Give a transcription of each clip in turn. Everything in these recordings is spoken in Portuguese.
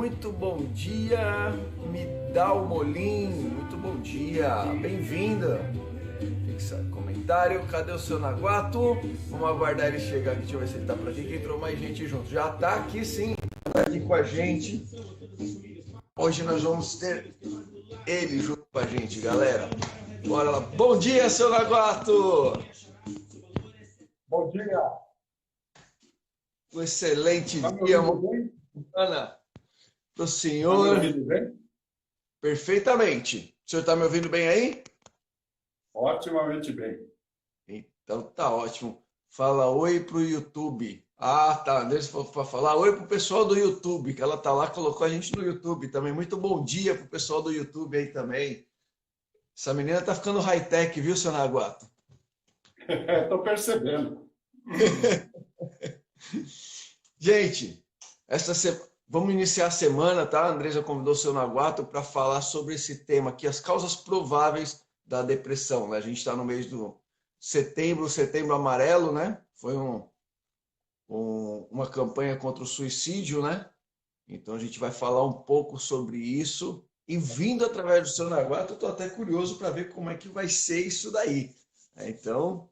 muito bom dia, Midal Molim, muito bom dia, bem-vinda. Fixa comentário, cadê o seu Naguato? Vamos aguardar ele chegar aqui, deixa eu ver se ele tá por aqui, que entrou mais gente junto. Já tá aqui sim, tá aqui com a gente. Hoje nós vamos ter ele junto com a gente, galera. Bora lá, bom dia, seu Naguato! Bom dia. Um excelente Tá me dia, ouvindo bem? Ana, para o Tá me senhor. ouvindo bem? Perfeitamente. O senhor está me ouvindo bem aí? Otimamente bem. Então tá ótimo. Fala oi pro YouTube. Ah, tá. Deixa eu falar oi pro pessoal do YouTube, que ela tá lá, colocou a gente no YouTube também. Muito bom dia pro pessoal do YouTube aí também. Essa menina tá ficando high-tech, viu, seu Naguato? Estou percebendo. Gente, vamos iniciar a semana, tá? A Andresa convidou o seu Naguato para falar sobre esse tema aqui, as causas prováveis da depressão, né? A gente está no mês do setembro amarelo, né? Foi uma campanha contra o suicídio, né? Então a gente vai falar um pouco sobre isso. E vindo através do seu Naguato, eu estou até curioso para ver como é que vai ser isso daí. Então,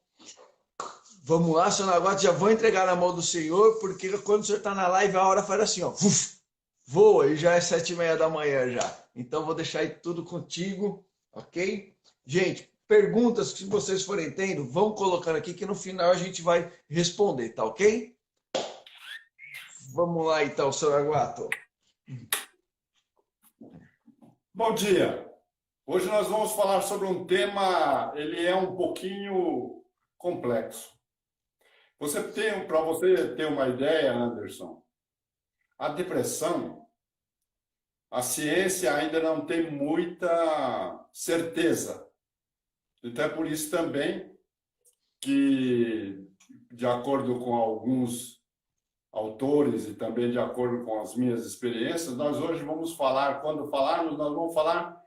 vamos lá, seu Naguato, já vou entregar na mão do senhor, porque quando o senhor está na live, a hora faz assim, ó, voa, e já é 7h30 da manhã já. Então, vou deixar aí tudo contigo, ok? Gente, perguntas que vocês forem tendo, vão colocando aqui, que no final a gente vai responder, tá ok? Vamos lá, então, seu Naguato. Bom dia. Hoje nós vamos falar sobre um tema, ele é um pouquinho complexo. Para você ter uma ideia, Anderson, a depressão, a ciência ainda não tem muita certeza. Então é por isso também que, de acordo com alguns autores e também de acordo com as minhas experiências, nós hoje vamos falar, quando falarmos, nós vamos falar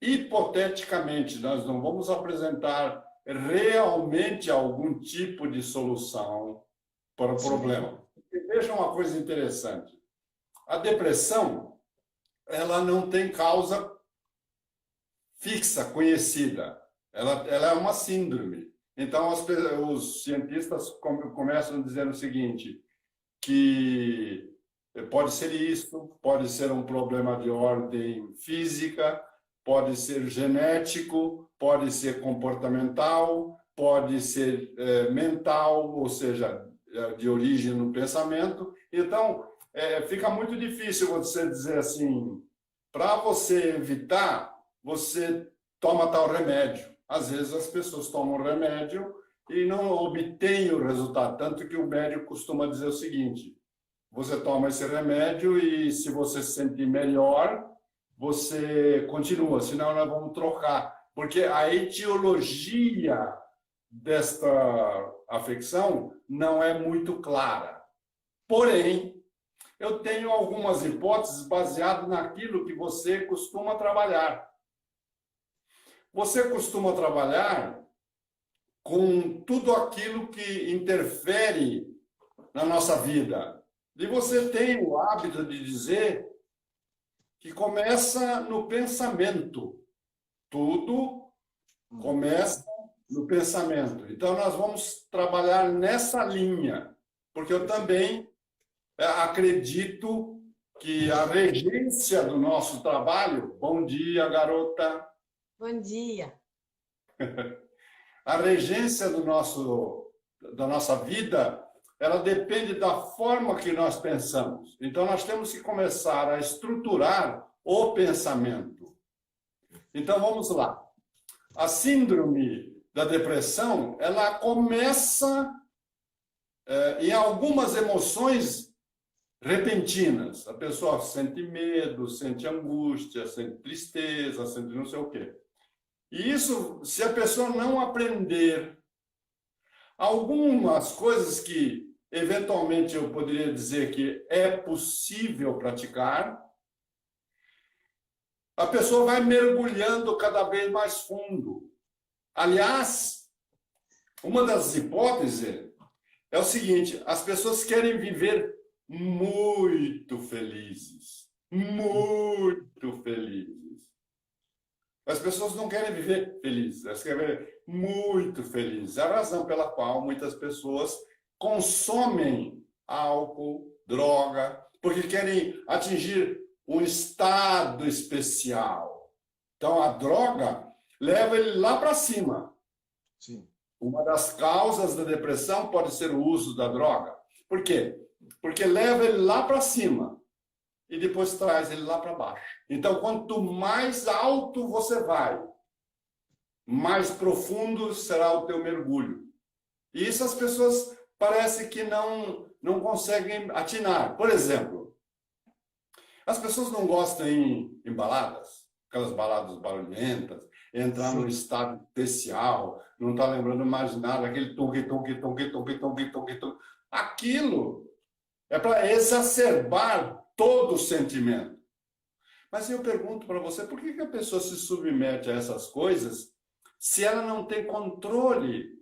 hipoteticamente, nós não vamos apresentar realmente algum tipo de solução para o problema. E veja uma coisa interessante, a depressão, ela não tem causa fixa, conhecida, ela é uma síndrome. Então, os cientistas começam dizendo o seguinte, que pode ser isso, pode ser um problema de ordem física, pode ser genético, pode ser comportamental, pode ser mental, ou seja, de origem no pensamento. Então, fica muito difícil você dizer assim, para você evitar, você toma tal remédio. Às vezes as pessoas tomam remédio e não obtém o resultado. Tanto que o médico costuma dizer o seguinte, você toma esse remédio e se você se sentir melhor, você continua, senão nós vamos trocar. Porque a etiologia desta afecção não é muito clara. Porém, eu tenho algumas hipóteses baseadas naquilo que você costuma trabalhar. Você costuma trabalhar com tudo aquilo que interfere na nossa vida. E você tem o hábito de dizer que começa no pensamento. Tudo começa no pensamento. Então, nós vamos trabalhar nessa linha, porque eu também acredito que a regência do nosso trabalho... Bom dia, garota! Bom dia! A regência da nossa vida, ela depende da forma que nós pensamos. Então, nós temos que começar a estruturar o pensamento. Então, vamos lá. A síndrome da depressão, ela começa em algumas emoções repentinas. A pessoa sente medo, sente angústia, sente tristeza, sente não sei o quê. E isso, se a pessoa não aprender algumas coisas que, eventualmente, eu poderia dizer que é possível praticar, a pessoa vai mergulhando cada vez mais fundo. Aliás, uma das hipóteses é o seguinte, as pessoas querem viver muito felizes. muito felizes. As pessoas não querem viver felizes, elas querem viver muito felizes. É a razão pela qual muitas pessoas consomem álcool, droga, porque querem atingir um estado especial. Então, a droga leva ele lá para cima. Sim. Uma das causas da depressão pode ser o uso da droga. Por quê? Porque leva ele lá para cima e depois traz ele lá para baixo. Então, quanto mais alto você vai, mais profundo será o teu mergulho. E isso as pessoas parece que não conseguem atinar. Por exemplo, as pessoas não gostam em baladas, aquelas baladas barulhentas, entrar num estado especial, não está lembrando mais nada, aquele toque. Aquilo é para exacerbar todo o sentimento. Mas eu pergunto para você, por que a pessoa se submete a essas coisas se ela não tem controle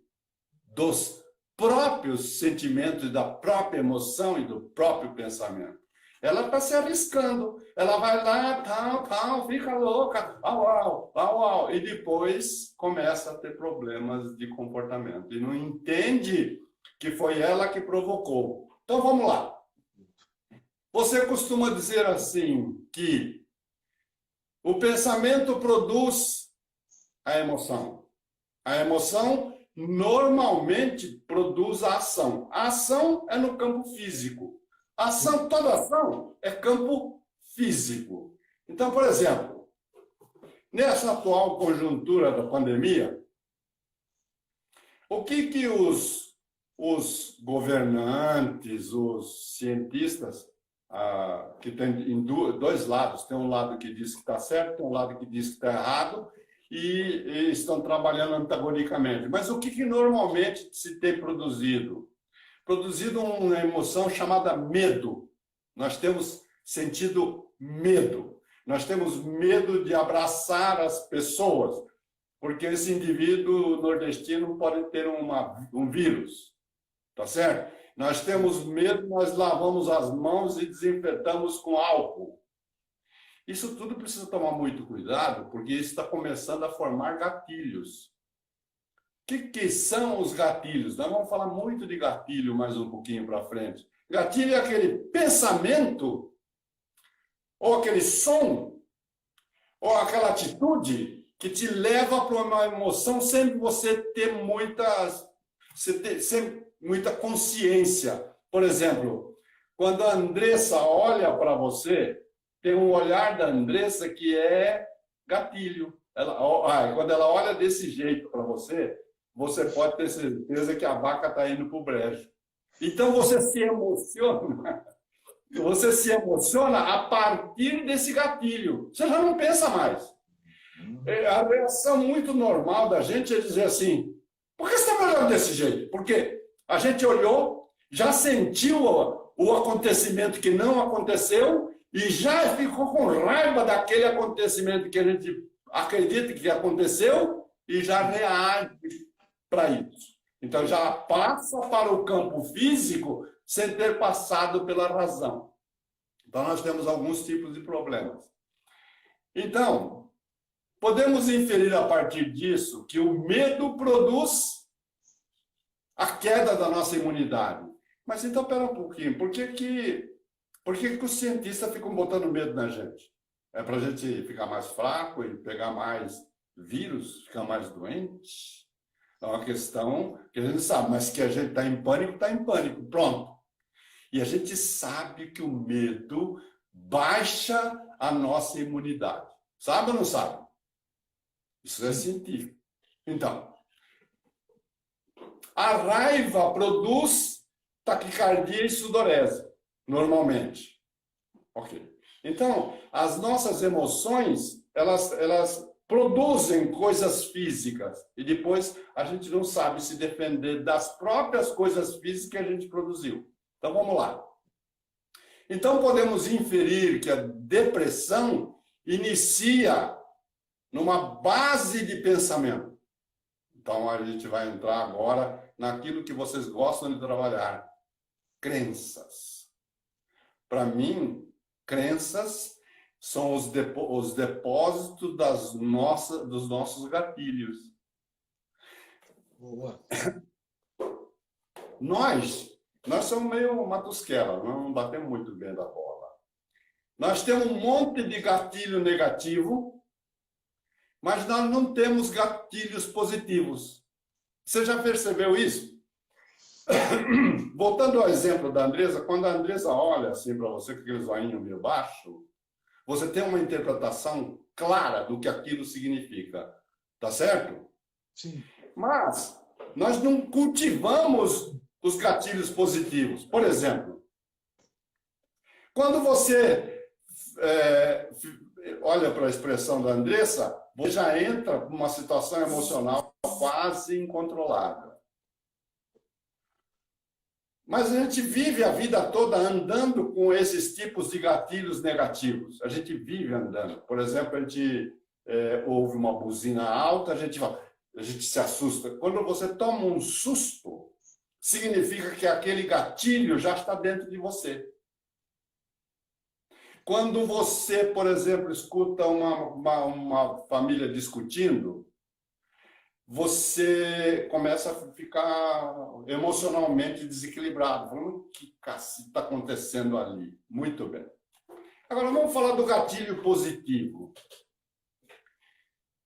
dos próprios sentimentos, da própria emoção e do próprio pensamento? Ela está se arriscando, ela vai lá, tal, fica louca, au, e depois começa a ter problemas de comportamento e não entende que foi ela que provocou. Então vamos lá. Você costuma dizer assim que o pensamento produz a emoção. A emoção normalmente produz a ação. A ação é no campo físico. Toda ação é campo físico. Então, por exemplo, nessa atual conjuntura da pandemia, o que os governantes, os cientistas, que tem em dois lados, tem um lado que diz que está certo, tem um lado que diz que está errado, e estão trabalhando antagonicamente. Mas o que normalmente se tem produzido? Produzido uma emoção chamada medo. Nós temos sentido medo. Nós temos medo de abraçar as pessoas, porque esse indivíduo nordestino pode ter um vírus, tá certo? Nós temos medo, nós lavamos as mãos e desinfetamos com álcool. Isso tudo precisa tomar muito cuidado, porque isso está começando a formar gatilhos. O que são os gatilhos? Nós vamos falar muito de gatilho mais um pouquinho para frente. Gatilho é aquele pensamento, ou aquele som, ou aquela atitude que te leva para uma emoção sem você ter muita consciência. Por exemplo, quando a Andressa olha para você, tem um olhar da Andressa que é gatilho. Quando ela olha desse jeito para você, você pode ter certeza que a vaca está indo para o brejo. Então você se emociona. Você se emociona a partir desse gatilho. Você já não pensa mais. A reação muito normal da gente é dizer assim: por que você está olhando desse jeito? Porque a gente olhou, já sentiu o acontecimento que não aconteceu e já ficou com raiva daquele acontecimento que a gente acredita que aconteceu e já reage para isso. Então já passa para o campo físico sem ter passado pela razão. Então nós temos alguns tipos de problemas. Então, podemos inferir a partir disso que o medo produz a queda da nossa imunidade. Mas então, espera um pouquinho, por que os cientistas ficam botando medo na gente? É para a gente ficar mais fraco e pegar mais vírus, ficar mais doente? É uma questão que a gente sabe, mas que a gente está em pânico, pronto. E a gente sabe que o medo baixa a nossa imunidade. Sabe ou não sabe? Isso é científico. Então, a raiva produz taquicardia e sudorese, normalmente. Ok. Então, as nossas emoções, elas produzem coisas físicas e depois a gente não sabe se defender das próprias coisas físicas que a gente produziu. Então, vamos lá. Então, podemos inferir que a depressão inicia numa base de pensamento. Então, a gente vai entrar agora naquilo que vocês gostam de trabalhar. Crenças. Para mim, crenças são os depósitos dos nossos gatilhos. Boa. Nós somos meio matusquela, não batemos muito bem da bola. Nós temos um monte de gatilho negativo, mas nós não temos gatilhos positivos. Você já percebeu isso? Voltando ao exemplo da Andresa, quando a Andresa olha assim para você com aquele zoinho meio baixo, você tem uma interpretação clara do que aquilo significa. Tá certo? Sim. Mas nós não cultivamos os gatilhos positivos. Por exemplo, quando você olha para a expressão da Andressa, você já entra numa situação emocional quase incontrolável. Mas a gente vive a vida toda andando com esses tipos de gatilhos negativos. A gente vive andando. Por exemplo, a gente ouve uma buzina alta, a gente se assusta. Quando você toma um susto, significa que aquele gatilho já está dentro de você. Quando você, por exemplo, escuta uma família discutindo, você começa a ficar emocionalmente desequilibrado. Falando, o que cacete está acontecendo ali? Muito bem. Agora, vamos falar do gatilho positivo.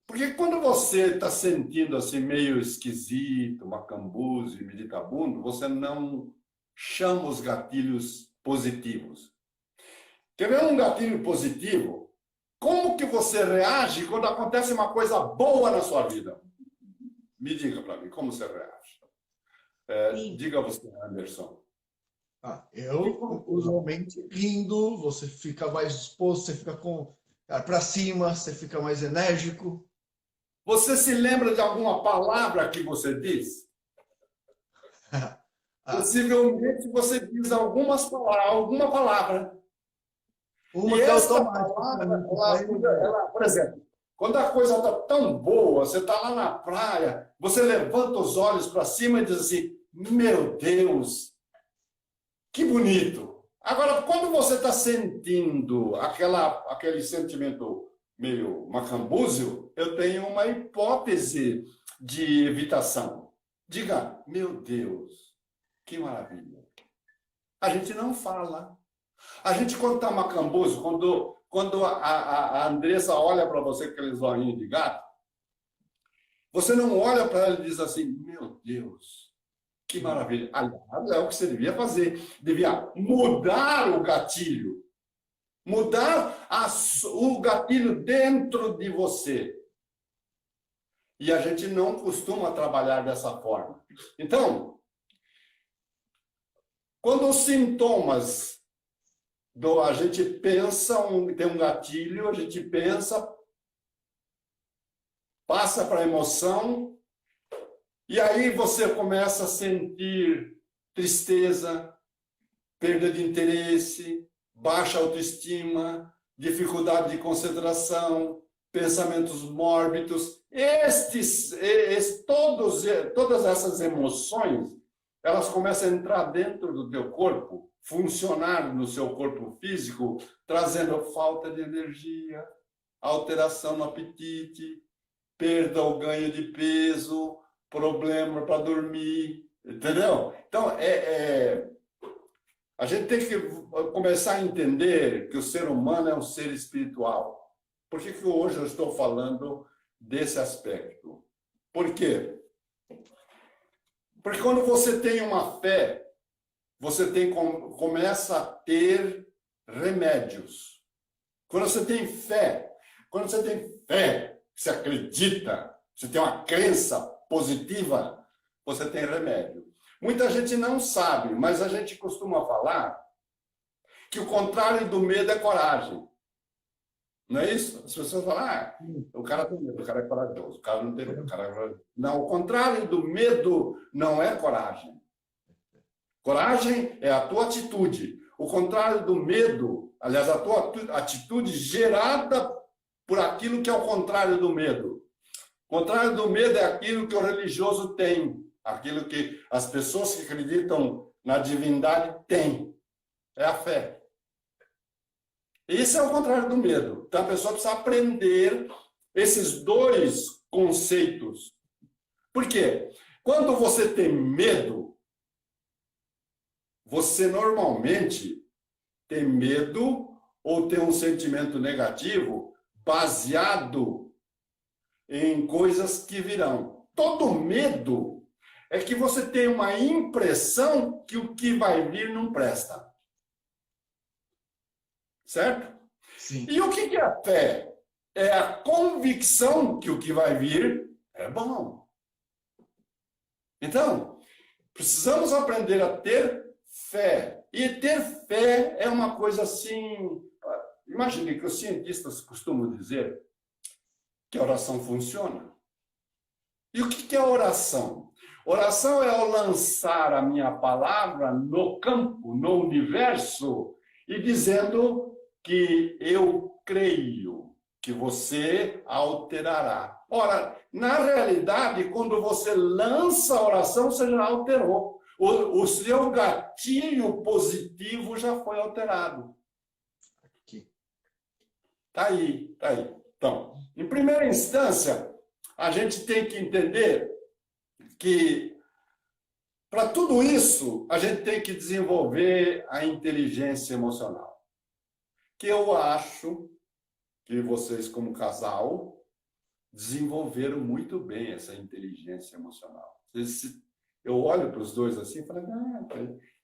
Porque quando você está sentindo assim meio esquisito, macambuzo e meditabundo, você não chama os gatilhos positivos. Quer ver um gatilho positivo? Como que você reage quando acontece uma coisa boa na sua vida? Me diga para mim, como você reage? Diga você, Anderson. Eu, usualmente, rindo, você fica mais disposto, você fica para cima, você fica mais enérgico. Você se lembra de alguma palavra que você diz? Possivelmente você diz alguma palavra. Uma e que essa palavra, por exemplo, quando a coisa está tão boa, você está lá na praia, você levanta os olhos para cima e diz assim, meu Deus, que bonito. Agora, quando você está sentindo aquele sentimento meio macambúzio, eu tenho uma hipótese de evitação. Diga, meu Deus, que maravilha. A gente não fala. A gente, quando está macambuzo, quando a Andressa olha para você com aquele zoinho de gato, você não olha para ela e diz assim, meu Deus, que maravilha. Aliás, é o que você devia fazer. Devia mudar o gatilho. Mudar o gatilho dentro de você. E a gente não costuma trabalhar dessa forma. Então, quando os sintomas a gente pensa, tem um gatilho, a gente pensa, passa para a emoção, e aí você começa a sentir tristeza, perda de interesse, baixa autoestima, dificuldade de concentração, pensamentos mórbidos. Todas essas emoções, elas começam a entrar dentro do teu corpo, funcionar no seu corpo físico, trazendo falta de energia, alteração no apetite, perda ou ganho de peso, problema para dormir, entendeu? Então, a gente tem que começar a entender que o ser humano é um ser espiritual. Por que hoje eu estou falando desse aspecto? Por quê? Porque quando você tem uma fé, você começa a ter remédios. Quando você tem fé, você acredita, você tem uma crença positiva, você tem remédio. Muita gente não sabe, mas a gente costuma falar que o contrário do medo é coragem. Não é isso? As pessoas falam, o cara tem medo, o cara é corajoso, o cara não tem medo, o cara é corajoso. Não, o contrário do medo não é coragem. Coragem é a tua atitude. O contrário do medo, aliás, a tua atitude gerada por aquilo que é o contrário do medo. O contrário do medo é aquilo que o religioso tem, aquilo que as pessoas que acreditam na divindade têm. É a fé. Isso é o contrário do medo. Então, a pessoa precisa aprender esses dois conceitos. Por quê? Quando você tem medo, você normalmente tem medo ou tem um sentimento negativo baseado em coisas que virão. Todo medo é que você tem uma impressão que o que vai vir não presta. Certo? Sim. E o que é a fé? É a convicção que o que vai vir é bom. Então, precisamos aprender a ter fé. E ter fé é uma coisa assim... Imagine que os cientistas costumam dizer que a oração funciona. E o que é oração? Oração é ao lançar a minha palavra no campo, no universo, e dizendo que eu creio que você alterará. Ora, na realidade, quando você lança a oração, você já alterou. O seu gatilho positivo já foi alterado. Está aí, está aí. Então, em primeira instância, a gente tem que entender que, para tudo isso, a gente tem que desenvolver a inteligência emocional. Que eu acho que vocês, como casal, desenvolveram muito bem essa inteligência emocional. Eu olho para os dois assim e falo,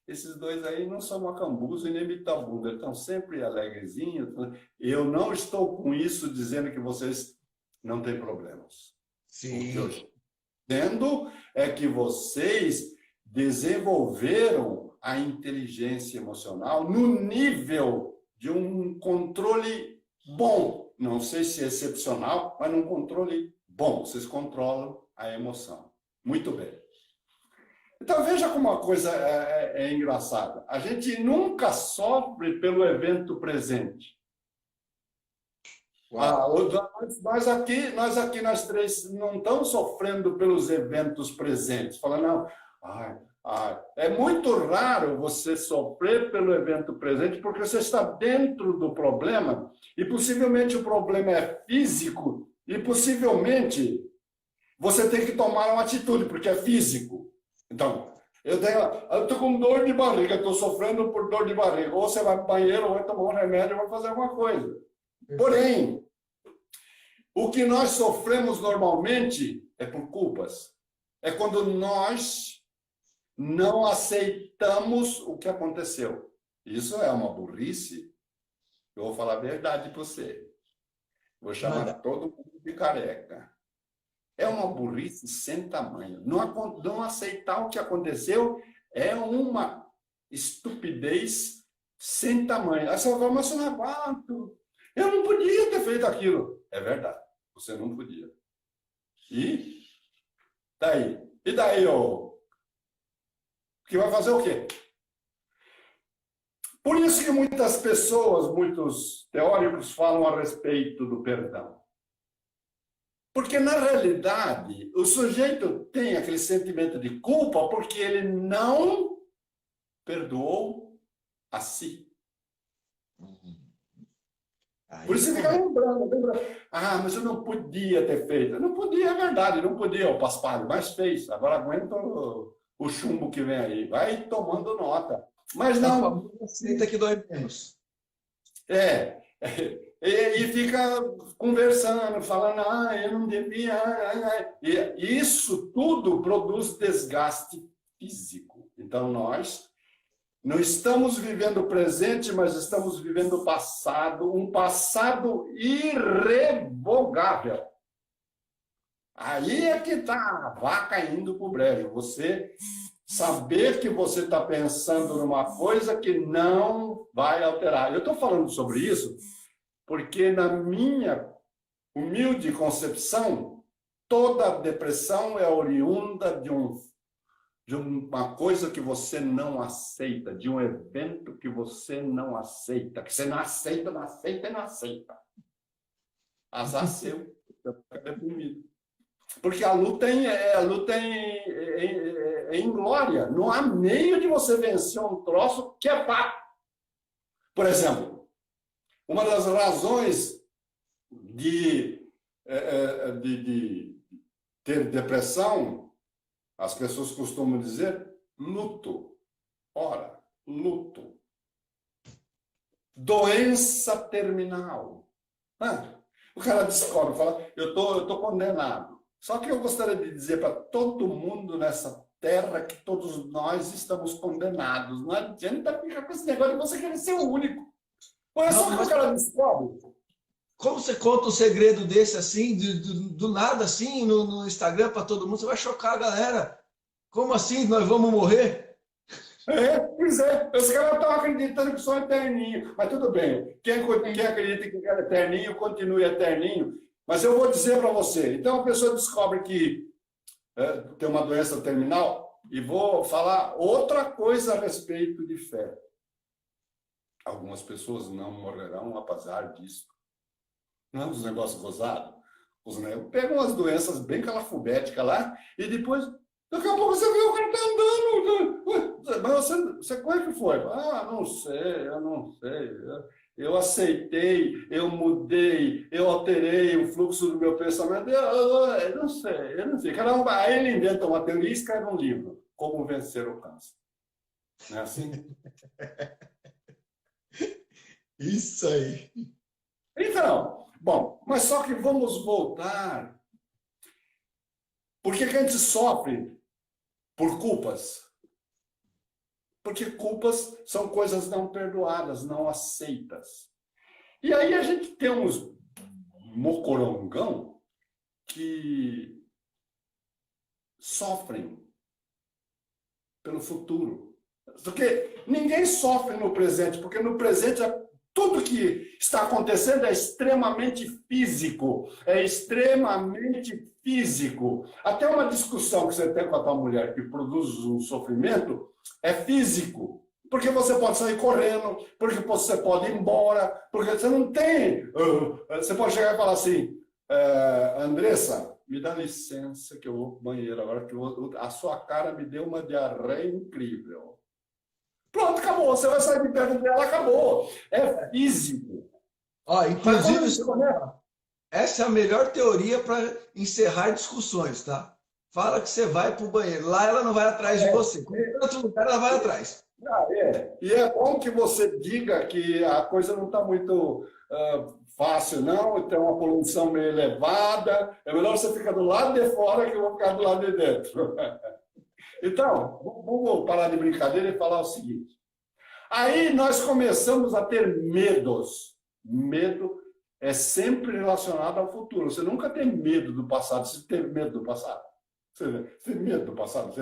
esses dois aí não são macambuzo e nem bitabunda, eles estão sempre alegrezinhos. Eu não estou com isso dizendo que vocês não têm problemas. Sim. O que eu estou dizendo é que vocês desenvolveram a inteligência emocional no nível de um controle bom. Não sei se é excepcional, mas num controle bom. Vocês controlam a emoção. Muito bem. Então, veja como uma coisa é engraçada. A gente nunca sofre pelo evento presente. Nós três, não estamos sofrendo pelos eventos presentes. Falando, é muito raro você sofrer pelo evento presente porque você está dentro do problema e possivelmente o problema é físico e possivelmente você tem que tomar uma atitude porque é físico. Então, eu estou com dor de barriga, estou sofrendo por dor de barriga. Ou você vai para o banheiro, ou vai tomar um remédio, ou vai fazer alguma coisa. Porém, o que nós sofremos normalmente é por culpas. É quando nós não aceitamos o que aconteceu. Isso é uma burrice. Eu vou falar a verdade para você. Vou chamar todo mundo de careca. É uma burrice sem tamanho. Não aceitar o que aconteceu é uma estupidez sem tamanho. Aí você vai falar, mas eu não aguento. Eu não podia ter feito aquilo. É verdade, você não podia. E daí? E daí, que vai fazer o quê? Por isso que muitas pessoas, muitos teóricos falam a respeito do perdão. Porque, na realidade, o sujeito tem aquele sentimento de culpa porque ele não perdoou a si. Por isso fica lembrando. Mas eu não podia ter feito. Não podia, é verdade, não podia, o Paspalho, mas fez. Agora aguenta o chumbo que vem aí. Vai tomando nota. Mas não... Aceita que dói menos. E fica conversando, falando, eu não devia. E isso tudo produz desgaste físico. Então, nós não estamos vivendo o presente, mas estamos vivendo o passado, um passado irrevogável. Aí é que está a vaca indo para o brejo. Você saber que você está pensando numa coisa que não vai alterar. Eu estou falando sobre isso porque, na minha humilde concepção, toda depressão é oriunda de uma coisa que você não aceita, de um evento que você não aceita, que você não aceita, não aceita e não aceita. Azar seu, você fica deprimido. Porque a luta é inglória. Não há meio de você vencer um troço que é fato. Por exemplo, Uma das razões de ter depressão, as pessoas costumam dizer luto. Ora, luto. Doença terminal. O cara descobre, fala, eu tô condenado. Só que eu gostaria de dizer para todo mundo nessa terra que todos nós estamos condenados. Não adianta ficar com esse negócio de você querer ser o único. Olha só que o cara descobre. Como você conta um segredo desse assim, do nada assim, no Instagram para todo mundo, você vai chocar a galera. Como assim? Nós vamos morrer? Pois é. Os caras estão acreditando que sou eterninho. Mas tudo bem. Quem acredita que é eterninho, continue eterninho. Mas eu vou dizer para você. Então a pessoa descobre que tem uma doença terminal e vou falar outra coisa a respeito de fé. Algumas pessoas não morrerão apesar disso. Não é uns negócios gozados? Pegam umas doenças bem calafubéticas lá e depois, daqui a pouco você vê o cara tá andando. Mas você como é que foi? Eu não sei. Eu aceitei, eu mudei, eu alterei o fluxo do meu pensamento. Eu não sei. Caramba, aí ele inventa uma teoria e escreve um livro. Como vencer o câncer. Não é assim? Isso aí. Então, bom, mas só que vamos voltar. Por que a gente sofre por culpas? Porque culpas são coisas não perdoadas, não aceitas. E aí a gente tem uns mocorongão que sofrem pelo futuro. Porque ninguém sofre no presente, porque no presente tudo que está acontecendo é extremamente físico. É extremamente físico. Até uma discussão que você tem com a tua mulher que produz um sofrimento é físico. Porque você pode sair correndo, porque você pode ir embora, porque você não tem... Você pode chegar e falar assim, Andressa, me dá licença que eu vou pro banheiro agora, que a sua cara me deu uma diarreia incrível. Pronto, acabou. Você vai sair de perto dela, acabou. É físico. Inclusive, essa é a melhor teoria para encerrar discussões, tá? Fala que você vai para o banheiro. Lá ela não vai atrás de você. Em outro lugar ela vai atrás. E é bom que você diga que a coisa não está muito fácil, não. Tem uma poluição meio elevada. É melhor você ficar do lado de fora que eu vou ficar do lado de dentro. Então, vamos parar de brincadeira e falar o seguinte. Aí nós começamos a ter medos. Medo é sempre relacionado ao futuro. Você nunca tem medo do passado. Você tem medo do passado. Você tem medo do passado.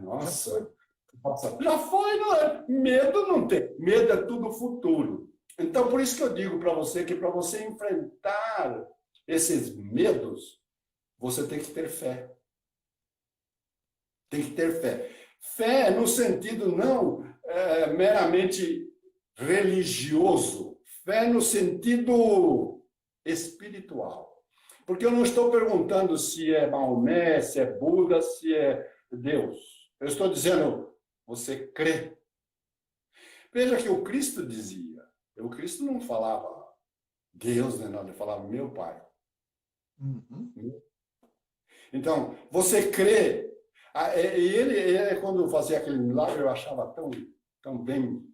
Nossa, já foi, não é? Medo não tem. Medo é tudo futuro. Então, por isso que eu digo para você que para você enfrentar esses medos, você tem que ter fé. Tem que ter fé. Fé no sentido não meramente religioso. Fé no sentido espiritual. Porque eu não estou perguntando se é Maomé, se é Buda, se é Deus. Eu estou dizendo, você crê. Veja que o Cristo dizia. O Cristo não falava Deus, né? Não, ele falava meu Pai. Uhum. Então, você crê. Ele, quando fazia aquele milagre, eu achava tão bem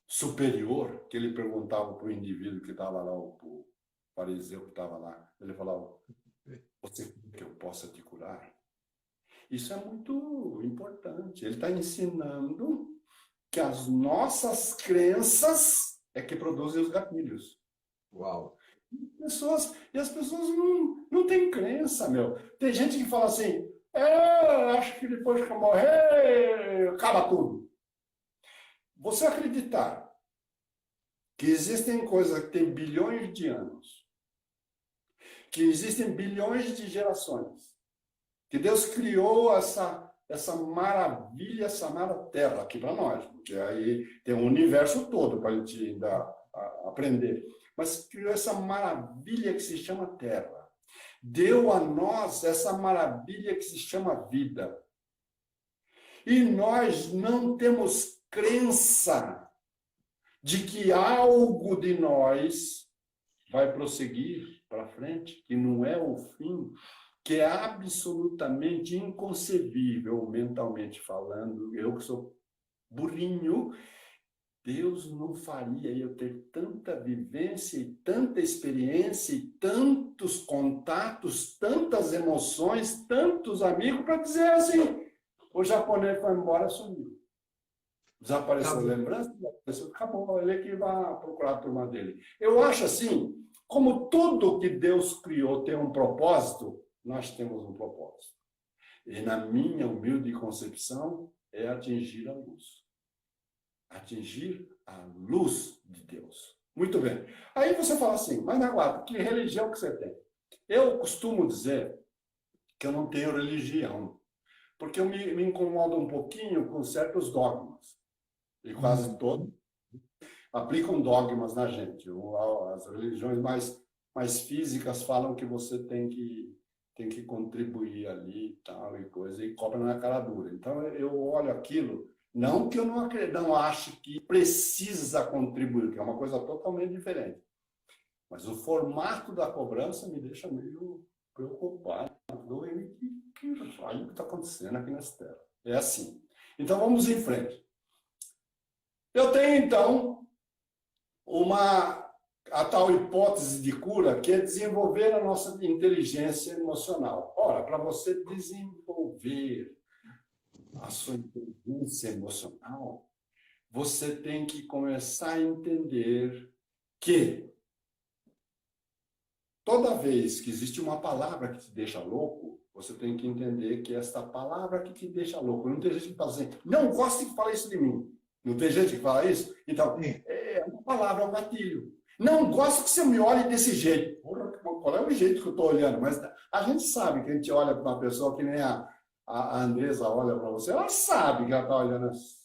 superior, que ele perguntava para o indivíduo que estava lá, o fariseu que estava lá, ele falava, você crê que eu possa te curar? Isso é muito importante. Ele está ensinando que as nossas crenças é que produzem os gatilhos. Uau! E as pessoas não têm crença, meu. Tem gente que fala assim, acho que depois que eu morrer, acaba tudo. Você acreditar que existem coisas que têm bilhões de anos, que existem bilhões de gerações, que Deus criou essa maravilha, essa chamada Terra aqui para nós, porque aí tem um universo todo para a gente ainda aprender. Mas criou essa maravilha que se chama Terra. Deu a nós essa maravilha que se chama vida. E nós não temos crença de que algo de nós vai prosseguir para frente, que não é o fim, que é absolutamente inconcebível, mentalmente falando. Eu que sou burrinho, Deus não faria eu ter tanta vivência e tanta experiência e tantos contatos, tantas emoções, tantos amigos para dizer assim, o japonês foi embora, sumiu. Desapareceu a lembrança, desapareceu, acabou. Ele é que vai procurar a turma dele. Eu acho assim, como tudo que Deus criou tem um propósito, nós temos um propósito. E na minha humilde concepção, é atingir a luz. Atingir a luz de Deus. Muito bem. Aí você fala assim, mas Naguato, que religião que você tem? Eu costumo dizer que eu não tenho religião, porque eu me incomodo um pouquinho com certos dogmas. E quase todos aplicam dogmas na gente. As religiões mais físicas falam que você tem que contribuir ali e tal, e coisa, e cobra na cara dura. Então, eu olho aquilo, não que eu não ache que precisa contribuir, que é uma coisa totalmente diferente. Mas o formato da cobrança me deixa meio preocupado. O que está acontecendo aqui nessa terra? É assim. Então, vamos em frente. Eu tenho, então, a tal hipótese de cura, que é desenvolver a nossa inteligência emocional. Ora, para você desenvolver a sua inteligência emocional, você tem que começar a entender que toda vez que existe uma palavra que te deixa louco, você tem que entender que esta palavra que te deixa louco. Não tem gente que fala assim, não gosto de falar isso de mim. Não tem gente que fala isso? Então, é uma palavra, é um gatilho. Não gosto que você me olhe desse jeito. Porra, qual é o jeito que eu estou olhando? Mas a gente sabe que a gente olha para uma pessoa que nem a Andresa olha para você, ela sabe que ela está olhando assim.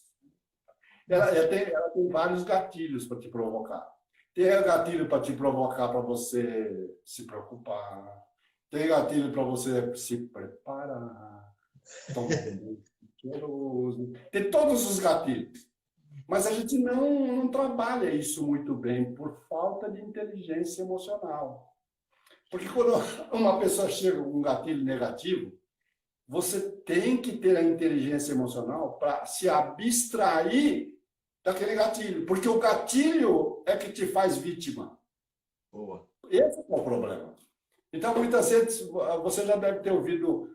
Ela tem vários gatilhos para te provocar. Tem gatilho para te provocar para você se preocupar. Tem gatilho para você se preparar. Cheiroso. Tem todos os gatilhos. Mas a gente não trabalha isso muito bem por falta de inteligência emocional. Porque quando uma pessoa chega com um gatilho negativo, você tem que ter a inteligência emocional para se abstrair daquele gatilho. Porque o gatilho é que te faz vítima. Boa. Esse é o problema. Então, muitas vezes, você já deve ter ouvido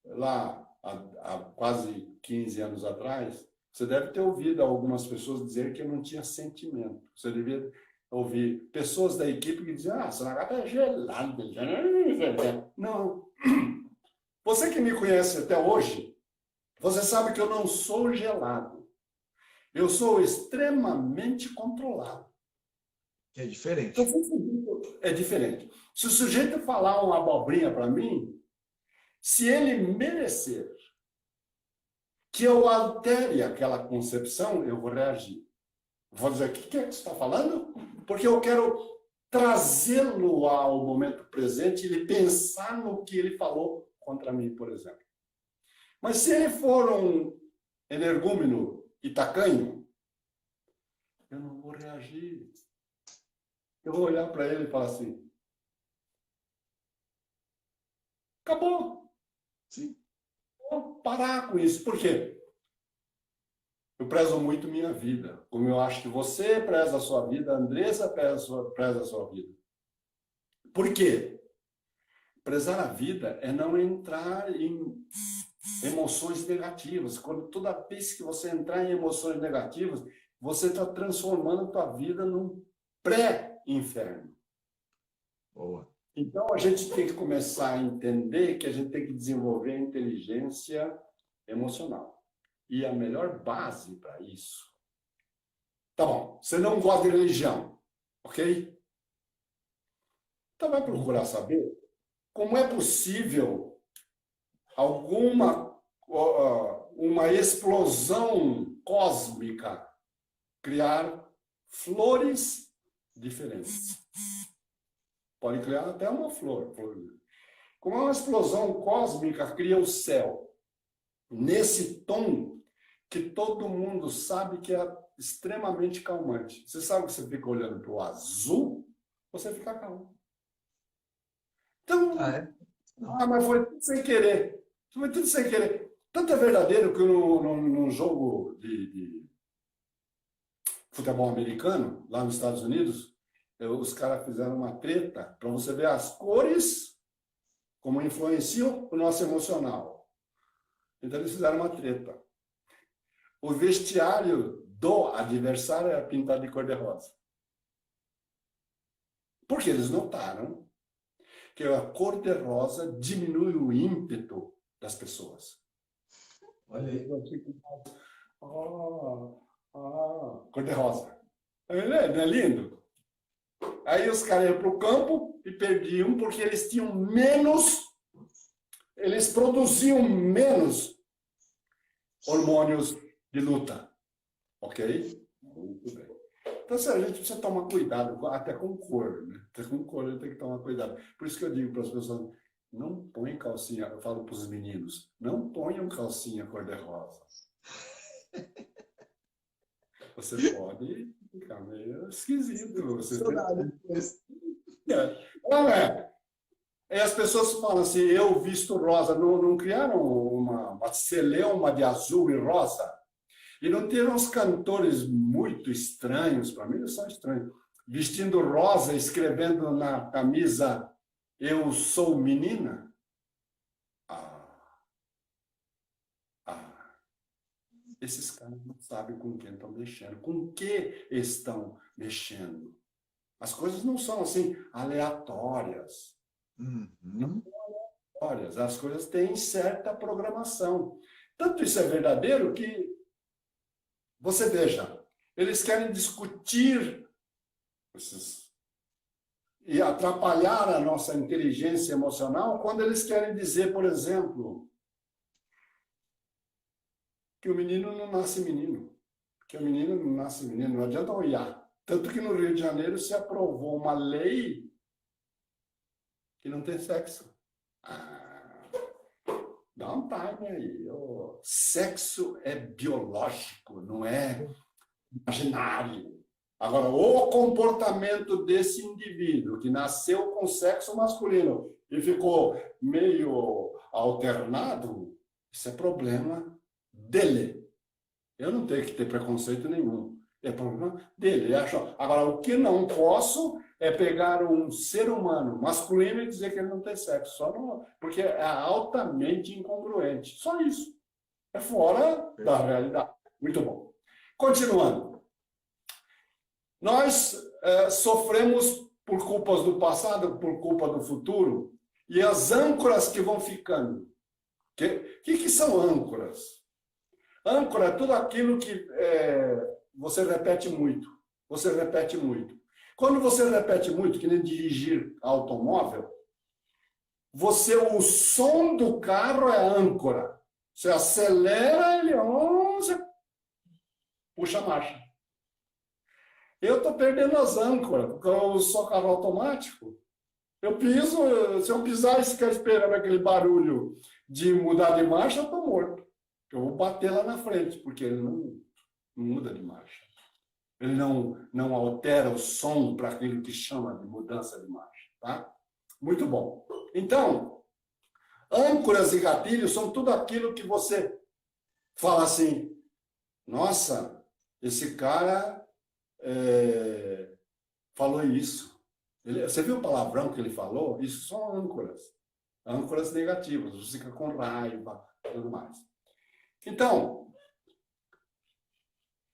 lá, há quase 15 anos atrás, você deve ter ouvido algumas pessoas dizer que eu não tinha sentimento. Você devia ouvir pessoas da equipe que diziam, essa Nagata é gelada. Não. Você que me conhece até hoje, você sabe que eu não sou gelado. Eu sou extremamente controlado. É diferente. Então, é diferente. Se o sujeito falar uma abobrinha para mim, se ele merecer que eu altere aquela concepção, eu vou reagir. Vou dizer, o que é que você está falando? Porque eu quero trazê-lo ao momento presente e ele pensar no que ele falou contra mim, por exemplo. Mas se ele for um energúmeno e tacanho, eu não vou reagir. Eu vou olhar para ele e falar assim, acabou. Sim. Vou parar com isso. Por quê? Eu prezo muito minha vida. Como eu acho que você preza a sua vida, a Andressa preza a sua vida. Por quê? Prezar a vida é não entrar em emoções negativas. Toda vez que você entrar em emoções negativas, você está transformando a tua vida num pré-inferno. Boa. Então, a gente tem que começar a entender que a gente tem que desenvolver a inteligência emocional. E a melhor base para isso... Tá bom, você não gosta de religião, ok? Então, vai procurar saber como é possível uma explosão cósmica criar flores diferentes. Pode criar até uma flor. Como uma explosão cósmica cria o céu nesse tom que todo mundo sabe que é extremamente calmante. Você sabe que você fica olhando para o azul, você fica calmo. Então, mas foi tudo sem querer. Foi tudo sem querer. Tanto é verdadeiro que num jogo de futebol americano, lá nos Estados Unidos, os caras fizeram uma treta para você ver as cores como influenciam o nosso emocional. Então, eles fizeram uma treta. O vestiário do adversário era pintado de cor-de-rosa. Porque eles notaram que a cor-de-rosa diminui o ímpeto das pessoas. Olha aí. Cor-de-rosa. Não é lindo? Aí os caras iam para o campo e perdiam porque eles tinham menos, eles produziam menos hormônios de luta. Ok? Muito bem. Então, a gente precisa tomar cuidado, até com cor, né? Até com cor a gente tem que tomar cuidado. Por isso que eu digo para as pessoas, não põe calcinha, eu falo para os meninos, não ponham calcinha cor-de-rosa. Você pode ficar meio esquisito. Você não é? E as pessoas falam assim, eu visto rosa. Não criaram uma celeuma de azul e rosa? E não tem uns cantores muito estranhos, para mim eles são estranhos, vestindo rosa, escrevendo na camisa, eu sou menina? Esses caras não sabem com quem estão mexendo. Com que estão mexendo? As coisas não são assim, aleatórias. Não são aleatórias. As coisas têm certa programação. Tanto isso é verdadeiro que você veja, eles querem discutir e atrapalhar a nossa inteligência emocional quando eles querem dizer, por exemplo, que o menino não nasce menino. Que o menino não nasce menino, não adianta olhar. Tanto que no Rio de Janeiro se aprovou uma lei que não tem sexo. Dá um time aí. O sexo é biológico, não é imaginário. Agora, o comportamento desse indivíduo que nasceu com sexo masculino e ficou meio alternado, isso é problema dele. Eu não tenho que ter preconceito nenhum. É problema dele. Agora, o que não posso é pegar um ser humano masculino e dizer que ele não tem sexo. Só não, porque é altamente incongruente. Só isso. É fora da realidade. Muito bom. Continuando. Nós sofremos por culpas do passado, por culpa do futuro, e as âncoras que vão ficando. Que são âncoras? Âncora é tudo aquilo que você repete muito. Você repete muito. Quando você repete muito, que nem dirigir automóvel, o som do carro é âncora. Você acelera, você puxa a marcha. Eu estou perdendo as âncoras, porque eu sou carro automático. Eu piso, se eu pisar e ficar esperando aquele barulho de mudar de marcha, eu estou morto. Eu vou bater lá na frente, porque ele não muda de marcha. Ele não altera o som para aquilo que chama de mudança de marcha. Tá? Muito bom. Então, âncoras e gatilhos são tudo aquilo que você fala assim, nossa, esse cara falou isso. Você viu o palavrão que ele falou? Isso são âncoras. Âncoras negativas. Você fica com raiva e tudo mais. Então,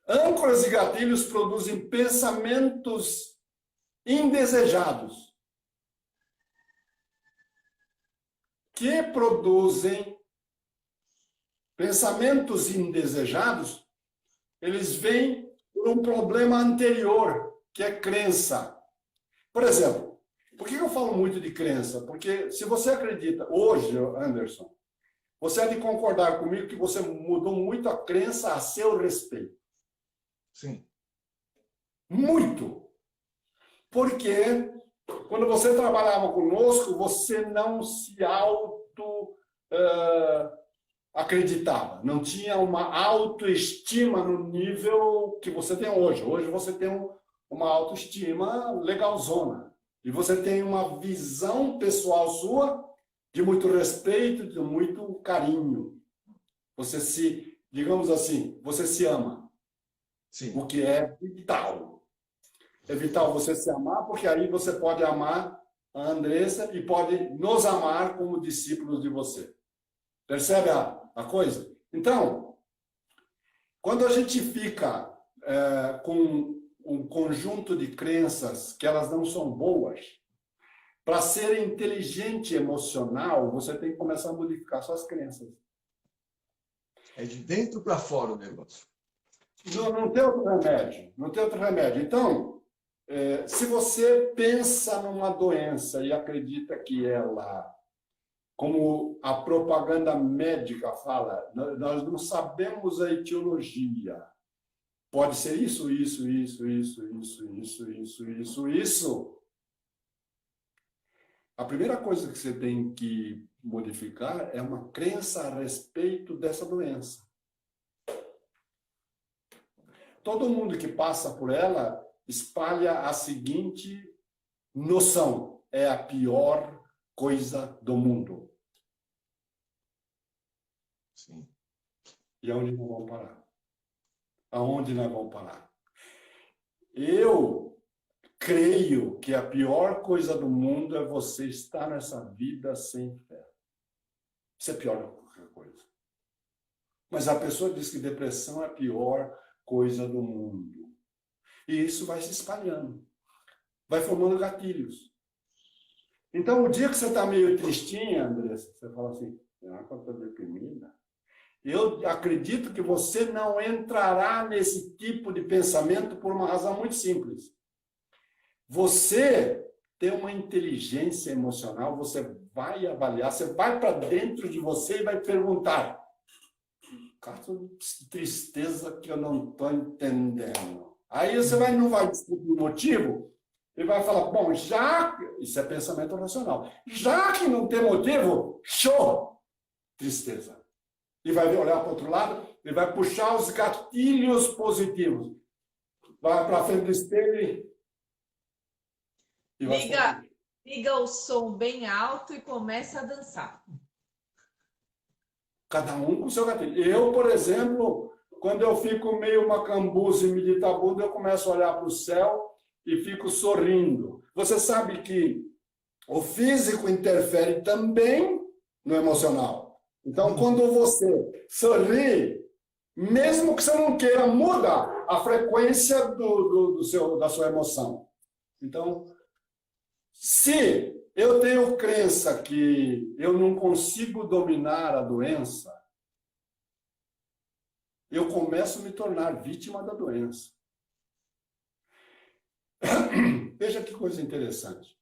âncoras e gatilhos produzem pensamentos indesejados. Que produzem pensamentos indesejados, eles vêm por um problema anterior, que é crença. Por exemplo, por que eu falo muito de crença? Porque se você acredita, hoje, Anderson, você há de concordar comigo que você mudou muito a crença a seu respeito. Sim. Muito. Porque quando você trabalhava conosco, você não se acreditava, não tinha uma autoestima no nível que você tem hoje. Hoje você tem uma autoestima legalzona. E você tem uma visão pessoal sua de muito respeito, de muito carinho. Você se, digamos assim, você se ama. Sim. O que é vital. É vital você se amar, porque aí você pode amar a Andressa e pode nos amar como discípulos de você. Percebe a coisa? Então, quando a gente fica com um conjunto de crenças que elas não são boas, para ser inteligente emocional, você tem que começar a modificar suas crenças. É de dentro para fora o negócio. Não tem outro remédio. Não tem outro remédio. Então, se você pensa numa doença e acredita que ela, como a propaganda médica fala, nós não sabemos a etiologia. Pode ser isso, isso, isso, isso, isso, isso, isso, isso, isso. A primeira coisa que você tem que modificar é uma crença a respeito dessa doença. Todo mundo que passa por ela espalha a seguinte noção: é a pior coisa do mundo. Sim. E aonde nós vamos parar? Aonde nós vamos parar? Eu creio que a pior coisa do mundo é você estar nessa vida sem fé. Isso é pior do que qualquer coisa. Mas a pessoa diz que depressão é a pior coisa do mundo. E isso vai se espalhando. Vai formando gatilhos. Então, o dia que você está meio tristinha, Andressa, você fala assim, eu estou deprimida. Eu acredito que você não entrará nesse tipo de pensamento por uma razão muito simples. Você tem uma inteligência emocional, você vai avaliar, você vai para dentro de você e vai perguntar: caso de tristeza que eu não estou entendendo. Aí você não vai descobrir o motivo e vai falar, bom, isso é pensamento racional, já que não tem motivo, show, tristeza. E vai olhar para o outro lado e vai puxar os gatilhos positivos. Vai para frente do espelho e vai liga o som bem alto e começa a dançar. Cada um com o seu gatilho. Eu, por exemplo, quando eu fico meio macambuzo e meditabundo, eu começo a olhar para o céu e fico sorrindo. Você sabe que o físico interfere também no emocional. Então, quando você sorri, mesmo que você não queira, muda a frequência da sua emoção. Então, se eu tenho crença que eu não consigo dominar a doença, eu começo a me tornar vítima da doença. Veja que coisa interessante.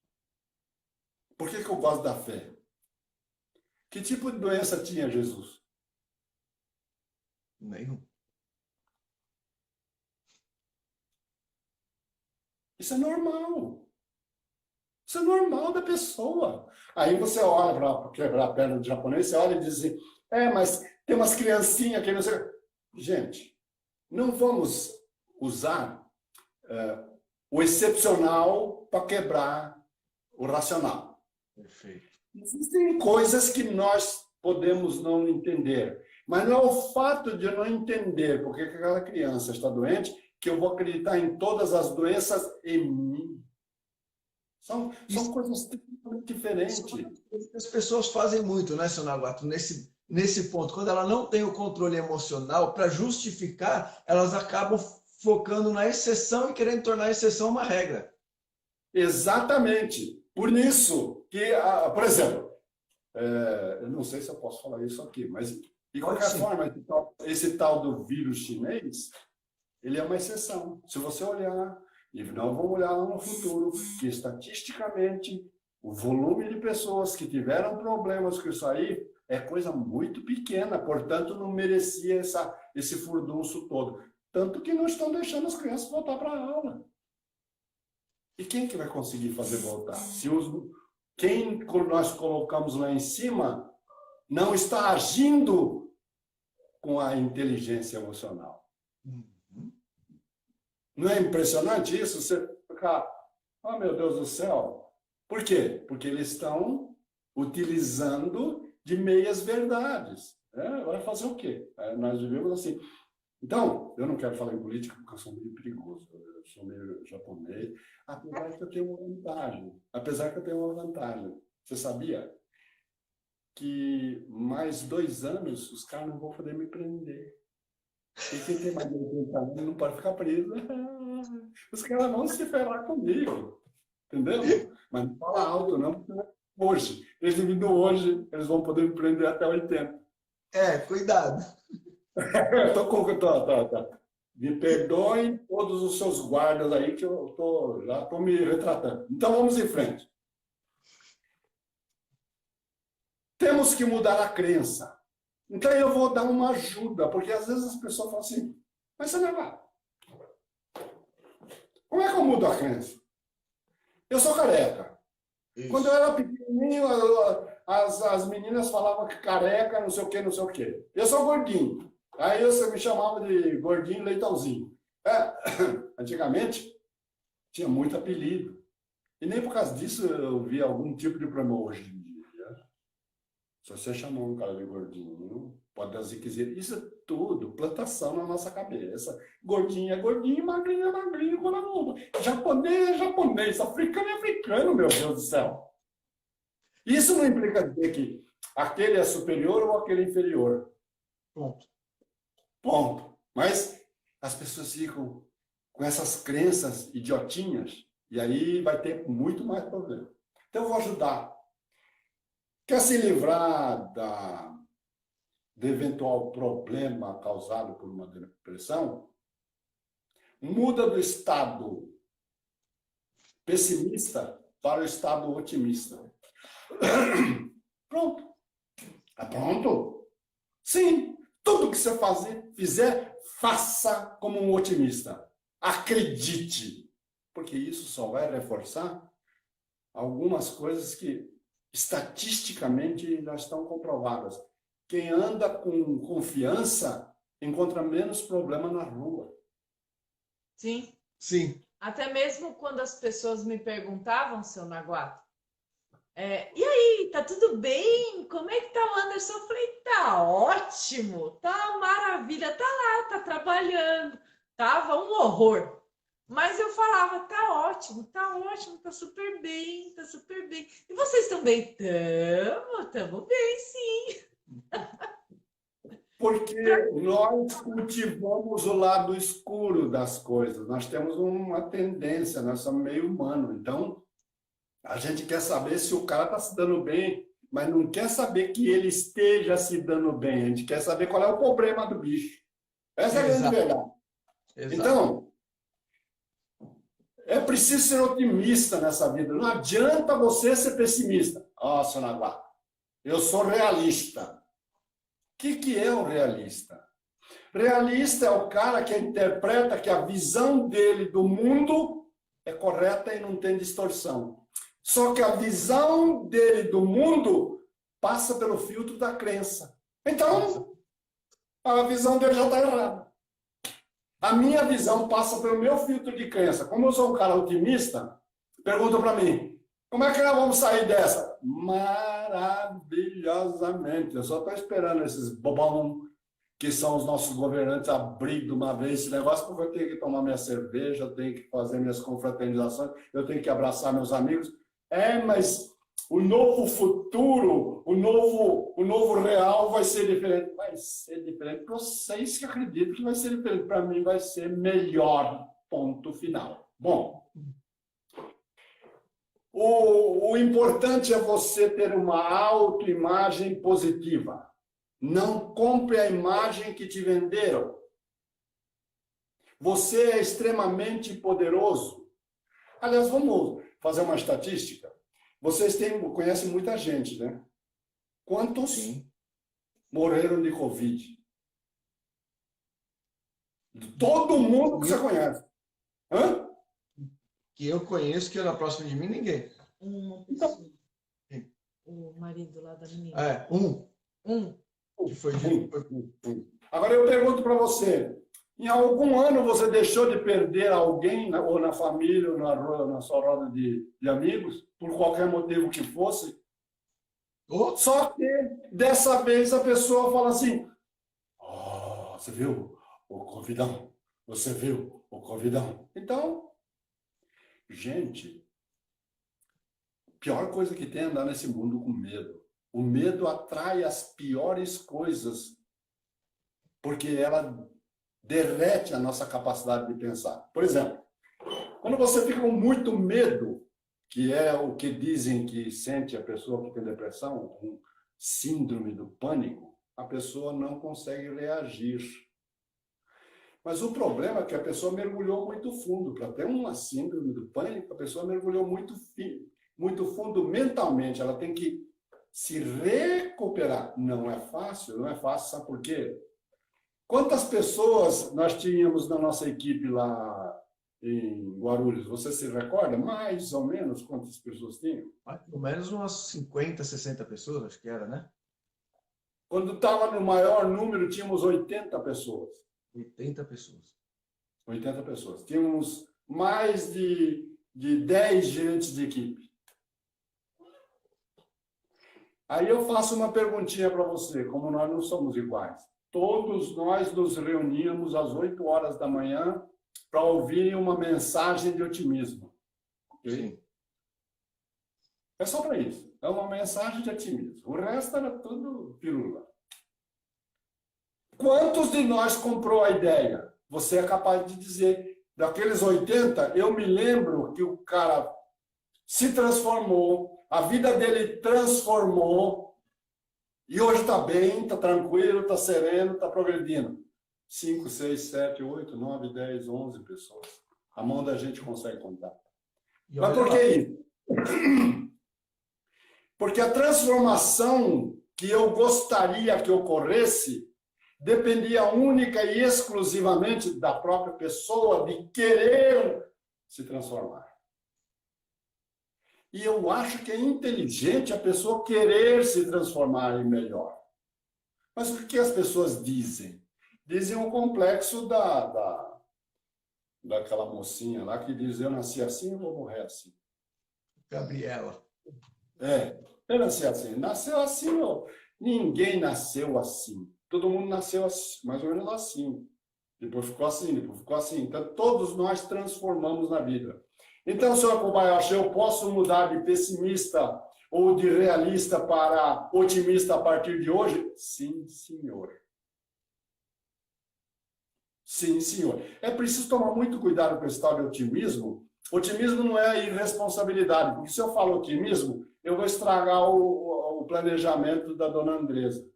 Por que eu gosto da fé? Que tipo de doença tinha Jesus? Nenhum. Isso é normal. Isso é normal da pessoa. Aí você olha para quebrar a perna do japonês, você olha e diz assim, mas tem umas criancinhas que não sei... Gente, não vamos usar o excepcional para quebrar o racional. Perfeito. Existem coisas que nós podemos não entender, mas não é o fato de eu não entender porque aquela criança está doente que eu vou acreditar em todas as doenças em mim. São coisas totalmente diferentes. As pessoas fazem muito, né, seu Nagato, nesse ponto. Quando ela não tem o controle emocional, para justificar, elas acabam focando na exceção e querendo tornar a exceção uma regra. Exatamente. Por isso que, por exemplo, eu não sei se eu posso falar isso aqui, mas de qualquer forma, esse tal do vírus chinês, ele é uma exceção. Se você olhar, e nós vamos olhar lá no futuro, que estatisticamente o volume de pessoas que tiveram problemas com isso aí é coisa muito pequena, portanto não merecia esse furdunço todo. Tanto que não estão deixando as crianças voltar para a aula. E quem que vai conseguir fazer voltar? Se quem nós colocamos lá em cima não está agindo com a inteligência emocional. Uhum. Não é impressionante isso? Você ficar, oh meu Deus do céu. Por quê? Porque eles estão utilizando de meias verdades. Vai fazer o quê? Nós vivemos assim. Então, eu não quero falar em política porque eu sou meio perigoso, eu sou meio japonês, apesar que eu tenho uma vantagem. Você sabia que mais 2 anos os caras não vão poder me prender? E quem tem mais de 80 anos não pode ficar preso. Os caras vão se ferrar comigo. Entendeu? Mas não fala alto, não, porque hoje, eles vindo hoje, eles vão poder me prender até 80. Cuidado. Me perdoem todos os seus guardas aí, que eu já estou me retratando. Então, vamos em frente. Temos que mudar a crença. Então, eu vou dar uma ajuda, porque às vezes as pessoas falam assim, mas você não vai. Como é que eu mudo a crença? Eu sou careca. Isso. Quando eu era pequenininho, as meninas falavam que careca, não sei o quê, não sei o quê. Eu sou gordinho. Aí você me chamava de gordinho leitãozinho. Antigamente, tinha muito apelido. E nem por causa disso eu via algum tipo de problema hoje em dia. Se você chamar um cara de gordinho, pode dar ziquezeira. Isso é tudo plantação na nossa cabeça. Gordinho é gordinho, magrinho é magrinho, japonês é japonês, africano é africano, meu Deus do céu. Isso não implica dizer que aquele é superior ou aquele é inferior. Ponto. Mas as pessoas ficam com essas crenças idiotinhas e aí vai ter muito mais problema. Então eu vou ajudar. Quer se livrar de eventual problema causado por uma depressão? Muda do estado pessimista para o estado otimista. Pronto. Tá pronto? Sim. Tudo que você fizer, faça como um otimista. Acredite. Porque isso só vai reforçar algumas coisas que estatisticamente já estão comprovadas. Quem anda com confiança encontra menos problema na rua. Sim. Sim. Até mesmo quando as pessoas me perguntavam, seu Naguato, e aí, tá tudo bem? Como é que tá o Anderson? Eu falei, tá ótimo, tá maravilha, tá lá, tá trabalhando. Tava um horror. Mas eu falava, tá ótimo, tá super bem, tá super bem. E vocês estão bem? Tamo bem, sim. Porque nós cultivamos o lado escuro das coisas. Nós temos uma tendência, nós somos meio humanos. Então, a gente quer saber se o cara está se dando bem, mas não quer saber que ele esteja se dando bem. A gente quer saber qual é o problema do bicho. Essa é a grande verdade. Exato. Então, é preciso ser otimista nessa vida. Não adianta você ser pessimista. Seu Naguá, eu sou realista. O que é o realista? Realista é o cara que interpreta que a visão dele do mundo é correta e não tem distorção. Só que a visão dele do mundo passa pelo filtro da crença. Então, a visão dele já está errada. A minha visão passa pelo meu filtro de crença. Como eu sou um cara otimista, pergunta para mim, como é que nós vamos sair dessa? Maravilhosamente. Eu só estou esperando esses bobão que são os nossos governantes abrir de uma vez esse negócio, porque eu tenho que tomar minha cerveja, eu tenho que fazer minhas confraternizações, eu tenho que abraçar meus amigos. Mas o novo futuro, o novo real vai ser diferente. Vai ser diferente para vocês que acreditam que vai ser diferente. Para mim vai ser melhor. Ponto final. Bom, o importante é você ter uma autoimagem positiva. Não compre a imagem que te venderam. Você é extremamente poderoso. Aliás, vamos fazer uma estatística. Vocês conhecem muita gente, né? Quantos morreram de Covid? Todo mundo que você conhece. Hã? Que eu conheço, que era próximo de mim, ninguém. Uma pessoa. O marido lá da menina. Um. Um. Que foi Agora eu pergunto para você, em algum ano você deixou de perder alguém, ou na família, ou na sua roda de amigos, por qualquer motivo que fosse? Oh, Só que dessa vez a pessoa fala assim: oh, você viu o convidão? Você viu o convidão? Então, gente, a pior coisa que tem é andar nesse mundo com medo. O medo atrai as piores coisas, porque ela derrete a nossa capacidade de pensar. Por exemplo, quando você fica com muito medo, que é o que dizem que sente a pessoa que tem depressão, um síndrome do pânico, a pessoa não consegue reagir. Mas o problema é que a pessoa mergulhou muito fundo. Para ter uma síndrome do pânico, a pessoa mergulhou muito fundo mentalmente. Ela tem que se recuperar. Não é fácil, sabe por quê? Quantas pessoas nós tínhamos na nossa equipe lá em Guarulhos? Você se recorda? Mais ou menos quantas pessoas tinham? mais ou menos umas 50, 60 pessoas, acho que era, né? Quando estava no maior número, tínhamos 80 pessoas. 80 pessoas. 80 pessoas. Tínhamos mais de 10 gerentes de equipe. Aí eu faço uma perguntinha para você, como nós não somos iguais. Todos nós nos reuníamos às 8 horas da manhã para ouvir uma mensagem de otimismo. Okay? Sim. É só para isso. É uma mensagem de otimismo. O resto era tudo pirula. Quantos de nós comprou a ideia? Você é capaz de dizer. Daqueles 80, eu me lembro que o cara se transformou, a vida dele transformou, e hoje está bem, está tranquilo, está sereno, está progredindo. 5, 6, 7, 8, 9, 10, 11 pessoas. A mão da gente consegue contar. Mas por que isso? Porque a transformação que eu gostaria que ocorresse dependia única e exclusivamente da própria pessoa de querer se transformar. E eu acho que é inteligente a pessoa querer se transformar em melhor. Mas o que as pessoas dizem? Dizem o complexo daquela mocinha lá que diz: eu nasci assim, eu vou morrer assim. Gabriela. Eu nasci assim. Nasceu assim, ninguém nasceu assim. Todo mundo nasceu assim, mais ou menos assim. Depois ficou assim, depois ficou assim. Então, todos nós transformamos na vida. Então, senhor Kobayashi, eu posso mudar de pessimista ou de realista para otimista a partir de hoje? Sim, senhor. Sim, senhor. É preciso tomar muito cuidado com esse tal de otimismo. Otimismo não é irresponsabilidade, porque se eu falo otimismo, eu vou estragar o planejamento da dona Andresa.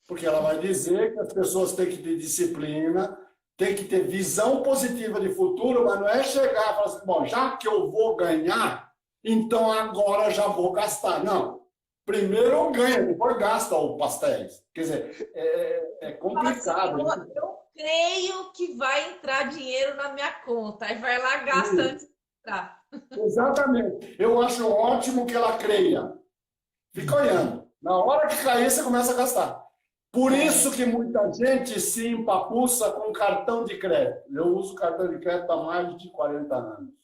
Porque ela vai dizer que as pessoas têm que ter disciplina, têm que ter visão positiva de futuro, mas não é chegar e falar assim: bom, já que eu vou ganhar, então agora já vou gastar. Não. Primeiro eu ganho, depois gasta o pastéis. Quer dizer, é complicado. Eu creio que vai entrar dinheiro na minha conta. Aí vai lá, gasta antes de entrar. Exatamente. Eu acho ótimo que ela creia. Fica olhando. Na hora que cair, você começa a gastar. Por isso que muita gente se empapuça com cartão de crédito. Eu uso cartão de crédito há mais de 40 anos.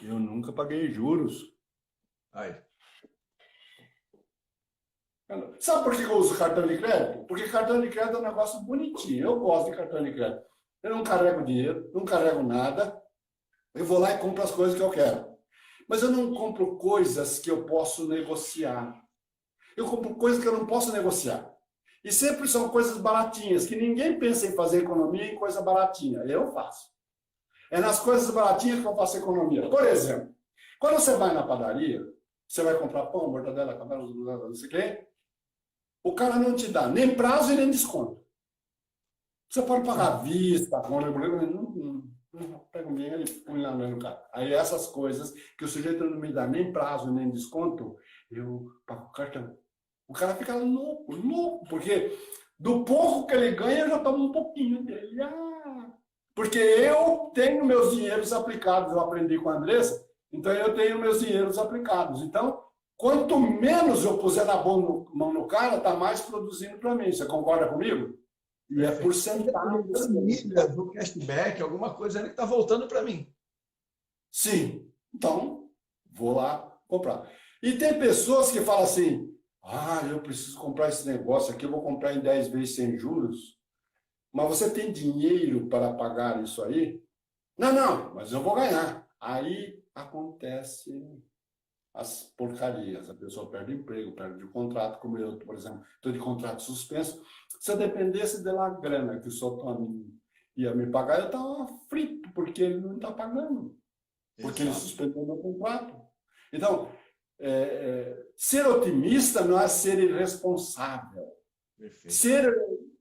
Eu nunca paguei juros. Aí. Sabe por que eu uso cartão de crédito? Porque cartão de crédito é um negócio bonitinho. Eu gosto de cartão de crédito. Eu não carrego dinheiro, não carrego nada. Eu vou lá e compro as coisas que eu quero. Mas eu não compro coisas que eu posso negociar. Eu compro coisas que eu não posso negociar. E sempre são coisas baratinhas, que ninguém pensa em fazer economia em coisa baratinha. Eu faço. É nas coisas baratinhas que eu faço economia. Por exemplo, quando você vai na padaria, você vai comprar pão, mortadela, cabelo, não sei o quê, o cara não te dá nem prazo e nem desconto. Você pode pagar à vista, pega um dinheiro e põe lá no carro. Aí essas coisas que o sujeito não me dá nem prazo nem desconto, eu pago o cartão. O cara fica louco, porque do pouco que ele ganha, eu já tomo um pouquinho dele. Porque eu tenho meus dinheiros aplicados, eu aprendi com a Andressa, então eu tenho meus dinheiros aplicados. Então, Quanto menos eu puser na mão no cara, está mais produzindo para mim. Você concorda comigo? E é porcentagem. Milhas do cashback, alguma coisa ali que está voltando para mim. Sim. Então, vou lá comprar. E tem pessoas que falam assim, eu preciso comprar esse negócio aqui, eu vou comprar em 10 vezes sem juros. Mas você tem dinheiro para pagar isso aí? Não, mas eu vou ganhar. Aí acontece as porcarias. A pessoa perde emprego, perde o contrato, como eu, por exemplo, estou de contrato suspenso. Se eu dependesse da grana que o Sotone ia me pagar, eu estava frito, porque ele não está pagando. Porque ele suspendeu meu contrato. Então, ser otimista não é ser irresponsável. Perfeito. Ser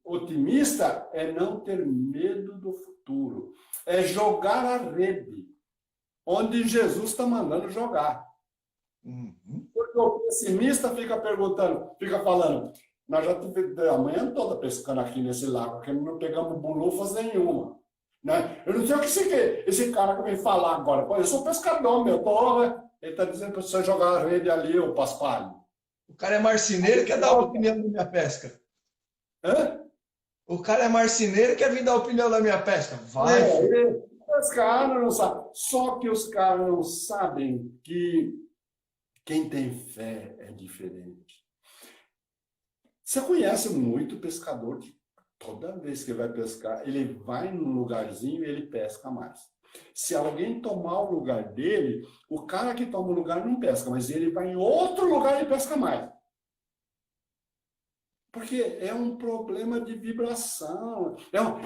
otimista é não ter medo do futuro. É jogar a rede, onde Jesus está mandando jogar. Uhum. Porque o pessimista fica perguntando, fica falando, nós já tivemos a manhã toda pescando aqui nesse lago, porque não pegamos bulufas nenhuma. Né? Eu não sei o que esse cara que vem falar agora. Pô, eu sou pescador, meu. Ele está dizendo para você jogar a rede ali, ô paspalho. O cara é marceneiro e quer dar a opinião da minha pesca. Hã? O cara é marceneiro e quer vir dar a opinião da minha pesca. Vai, os caras não sabem. Só que os caras não sabem que quem tem fé é diferente. Você conhece muito pescador que toda vez que vai pescar, ele vai num lugarzinho e ele pesca mais. Se alguém tomar o lugar dele, o cara que toma o lugar não pesca, mas ele vai em outro lugar e pesca mais. Porque é um problema de vibração.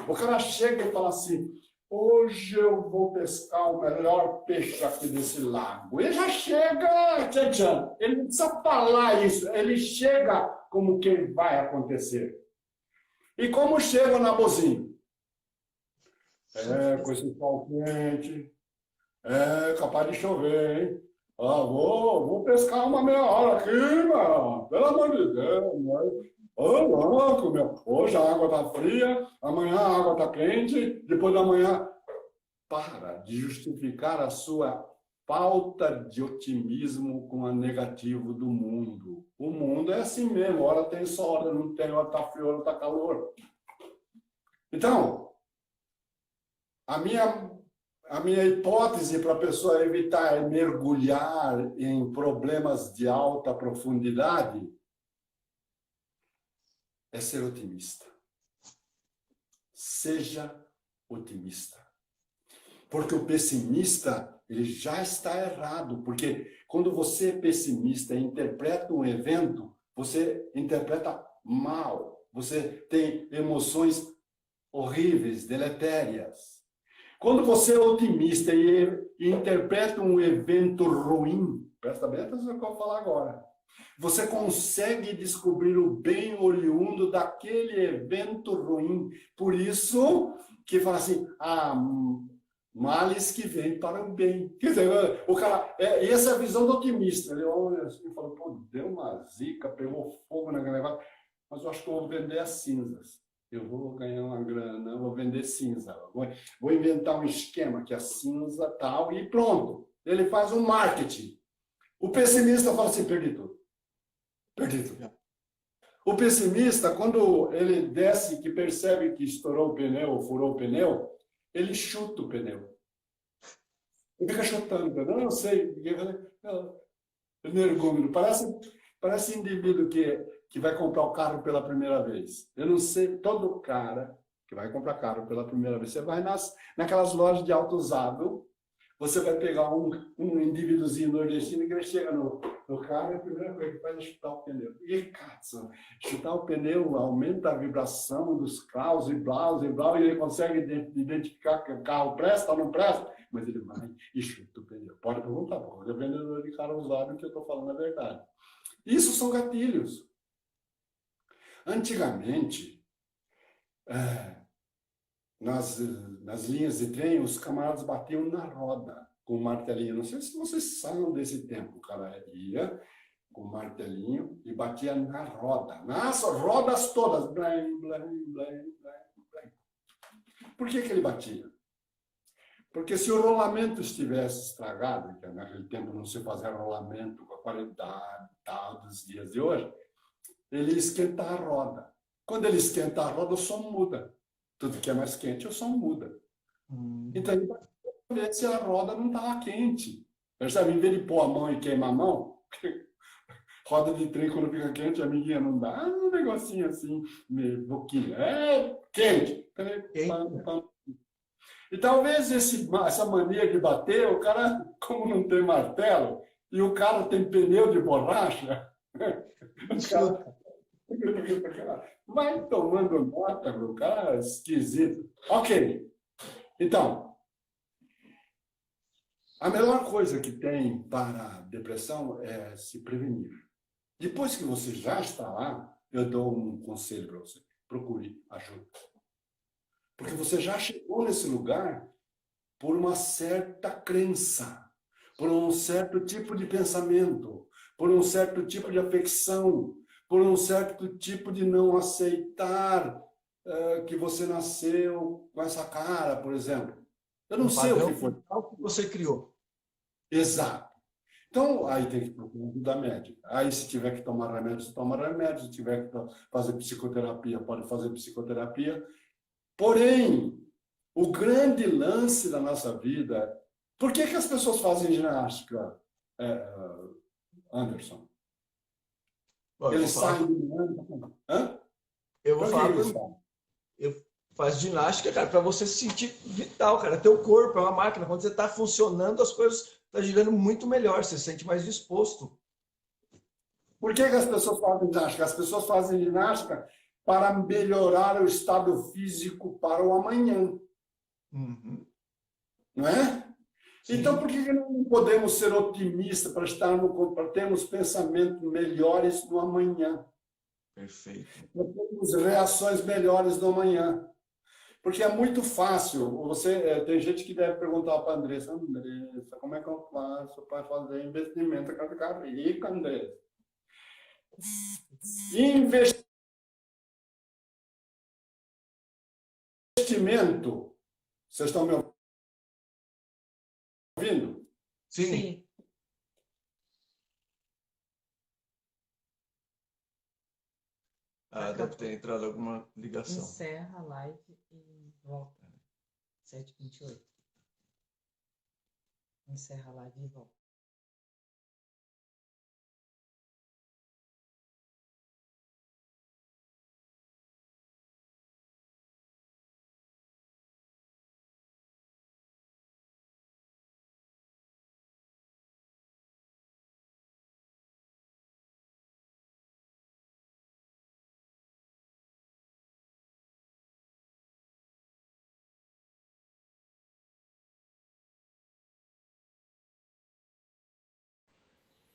O cara chega e fala assim, hoje eu vou pescar o melhor peixe aqui desse lago. Ele já chega, tchan, ele não precisa falar isso, ele chega como que vai acontecer. E como chega o nabozinho? Com esse sol quente, capaz de chover, hein? Vou pescar uma meia hora aqui, mano. Pelo amor de Deus, mano. Louco, meu. Hoje a água tá fria, amanhã a água tá quente, depois da manhã... Para de justificar a sua falta de otimismo com a negativo do mundo. O mundo é assim mesmo, hora tem sol, hora não tem, hora tá frio, hora tá calor. Então, a minha hipótese para a pessoa evitar mergulhar em problemas de alta profundidade é ser otimista. Seja otimista. Porque o pessimista, ele já está errado. Porque quando você é pessimista e interpreta um evento, você interpreta mal. Você tem emoções horríveis, deletérias. Quando você é otimista e interpreta um evento ruim, presta bem atenção no que eu vou falar agora. Você consegue descobrir o bem oriundo daquele evento ruim. Por isso que fala assim, males que vêm para o bem. Quer dizer, o cara, essa é a visão do otimista. Ele olha assim e fala, pô, deu uma zica, pegou fogo naquele negócio, mas eu acho que eu vou vender as cinzas. Eu vou ganhar uma grana, eu vou vender cinza. Vou inventar um esquema que é cinza tal, e pronto. Ele faz um marketing. O pessimista fala assim, perdi tudo. Perdi tudo. O pessimista, quando ele desce, que percebe que estourou o pneu, ou furou o pneu, ele chuta o pneu. Ele fica chutando o pneu. Eu não sei. Energúmeno. Parece indivíduo que vai comprar o carro pela primeira vez. Eu não sei, todo cara que vai comprar carro pela primeira vez, você vai naquelas lojas de auto usado, você vai pegar um indivíduozinho nordestino que ele chega no carro e a primeira coisa que faz é chutar o pneu. E, cara, chutar o pneu aumenta a vibração dos carros e blá, e ele consegue identificar que o carro presta ou não presta, mas ele vai e chuta o pneu. Pode perguntar, porque é vendedor de carro usado que eu estou falando a verdade. Isso são gatilhos. Antigamente, nas linhas de trem, os camaradas batiam na roda com o martelinho. Não sei se vocês sabem desse tempo. O cara ia com o martelinho e batia na roda. Nas rodas todas. Blam, blam, blam, blam, blam. Por que ele batia? Porque se o rolamento estivesse estragado, que naquele tempo não se fazia rolamento com a qualidade tal dos dias de hoje, ele ia esquentar a roda. Quando ele esquenta a roda, o som muda. Tudo que é mais quente, o som muda. Então, ele vai ver se a roda não estava quente. Percebe? Em vez de pôr a mão e queimar a mão, roda de trem, quando fica quente, a amiguinha não dá. Um negocinho assim, meio boquinha. É quente. E talvez essa mania de bater, o cara, como não tem martelo, e o cara tem pneu de borracha, o cara vai tomando nota, o cara é esquisito. Ok. Então, a melhor coisa que tem para a depressão é se prevenir. Depois que você já está lá, eu dou um conselho para você. Procure ajuda. Porque você já chegou nesse lugar por uma certa crença, por um certo tipo de pensamento, por um certo tipo de afecção, por um certo tipo de não aceitar que você nasceu com essa cara, por exemplo. Eu não sei o que foi. Que você criou. Exato. Então, aí tem que procurar ajuda médica. Aí, se tiver que tomar remédio, você toma remédio. Se tiver que fazer psicoterapia, pode fazer psicoterapia. Porém, o grande lance da nossa vida... Por que as pessoas fazem ginástica, Anderson? Eles saem... Hã? Eu vou falar por mim. Eu faço ginástica, cara, para você se sentir vital, cara. Teu corpo é uma máquina. Quando você está funcionando, as coisas estão girando muito melhor. Você se sente mais disposto. Por que as pessoas fazem ginástica? As pessoas fazem ginástica para melhorar o estado físico para o amanhã. Uhum. Não é? Sim. Então, por que não podemos ser otimistas para termos pensamentos melhores no amanhã? Perfeito. Para termos reações melhores no amanhã. Porque é muito fácil. Tem gente que deve perguntar para a Andressa, como é que eu faço para fazer investimento? Eu quero ficar rica, Andressa. Investimento. Vocês estão me ouvindo? Sim. Deve ter entrado alguma ligação. Encerra a live e volta. 7h28. Encerra a live e volta.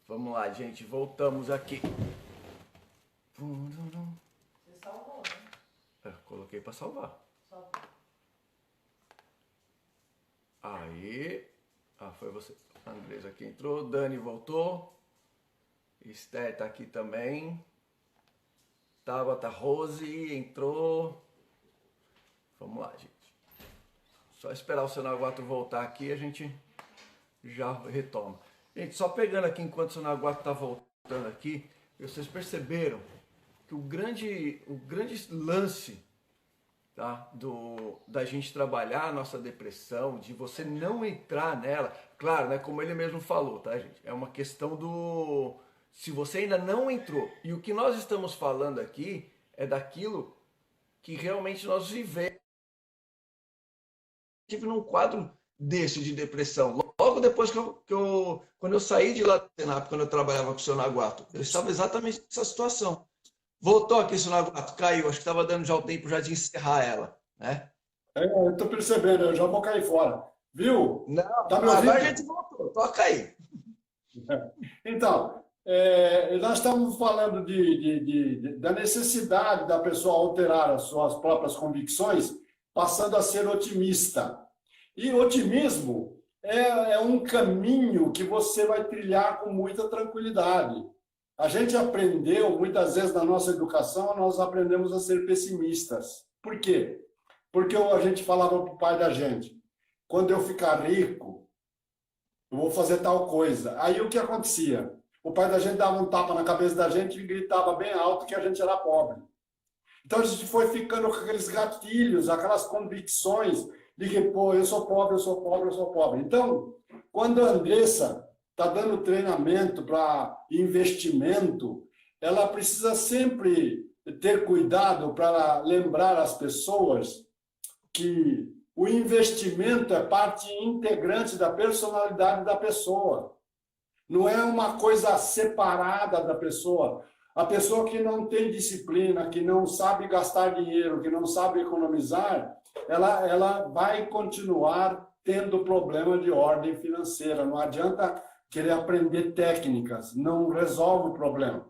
Vamos lá, gente. Voltamos aqui. Você salvou, né? Coloquei para salvar. Salvou. Aí. Foi você. Andrés aqui entrou. Dani voltou. Esther tá aqui também. Tabata Rose entrou. Vamos lá, gente. Só esperar o seu Naguato voltar aqui, a gente já retoma. Gente, só pegando aqui enquanto o seu Naguato tá voltando aqui, vocês perceberam que o grande lance, tá, da gente trabalhar a nossa depressão, de você não entrar nela, claro, né, como ele mesmo falou, tá, gente? É uma questão do... Se você ainda não entrou, e o que nós estamos falando aqui é daquilo que realmente nós vivemos. Tive num quadro desse de depressão. Logo depois quando eu saí de lá do Senap, quando eu trabalhava com o seu Naguato, eu estava exatamente nessa situação. Voltou aqui, seu Naguato, caiu. Acho que estava dando já o tempo já de encerrar ela, né? Eu estou percebendo, eu já vou cair fora. Viu? Não, tá me ouvindo? Agora a gente voltou, toca aí. Então, nós estamos falando da necessidade da pessoa alterar as suas próprias convicções, passando a ser otimista. E otimismo é um caminho que você vai trilhar com muita tranquilidade. A gente aprendeu, muitas vezes na nossa educação, nós aprendemos a ser pessimistas. Por quê? Porque a gente falava para o pai da gente, quando eu ficar rico, eu vou fazer tal coisa. Aí o que acontecia? O pai da gente dava um tapa na cabeça da gente e gritava bem alto que a gente era pobre. Então a gente foi ficando com aqueles gatilhos, aquelas convicções de que, pô, eu sou pobre, eu sou pobre, eu sou pobre. Então, quando a Andressa está dando treinamento para investimento, ela precisa sempre ter cuidado para lembrar as pessoas que o investimento é parte integrante da personalidade da pessoa. Não é uma coisa separada da pessoa. A pessoa que não tem disciplina, que não sabe gastar dinheiro, que não sabe economizar, ela vai continuar tendo problema de ordem financeira. Não adianta querer aprender técnicas, não resolve o problema.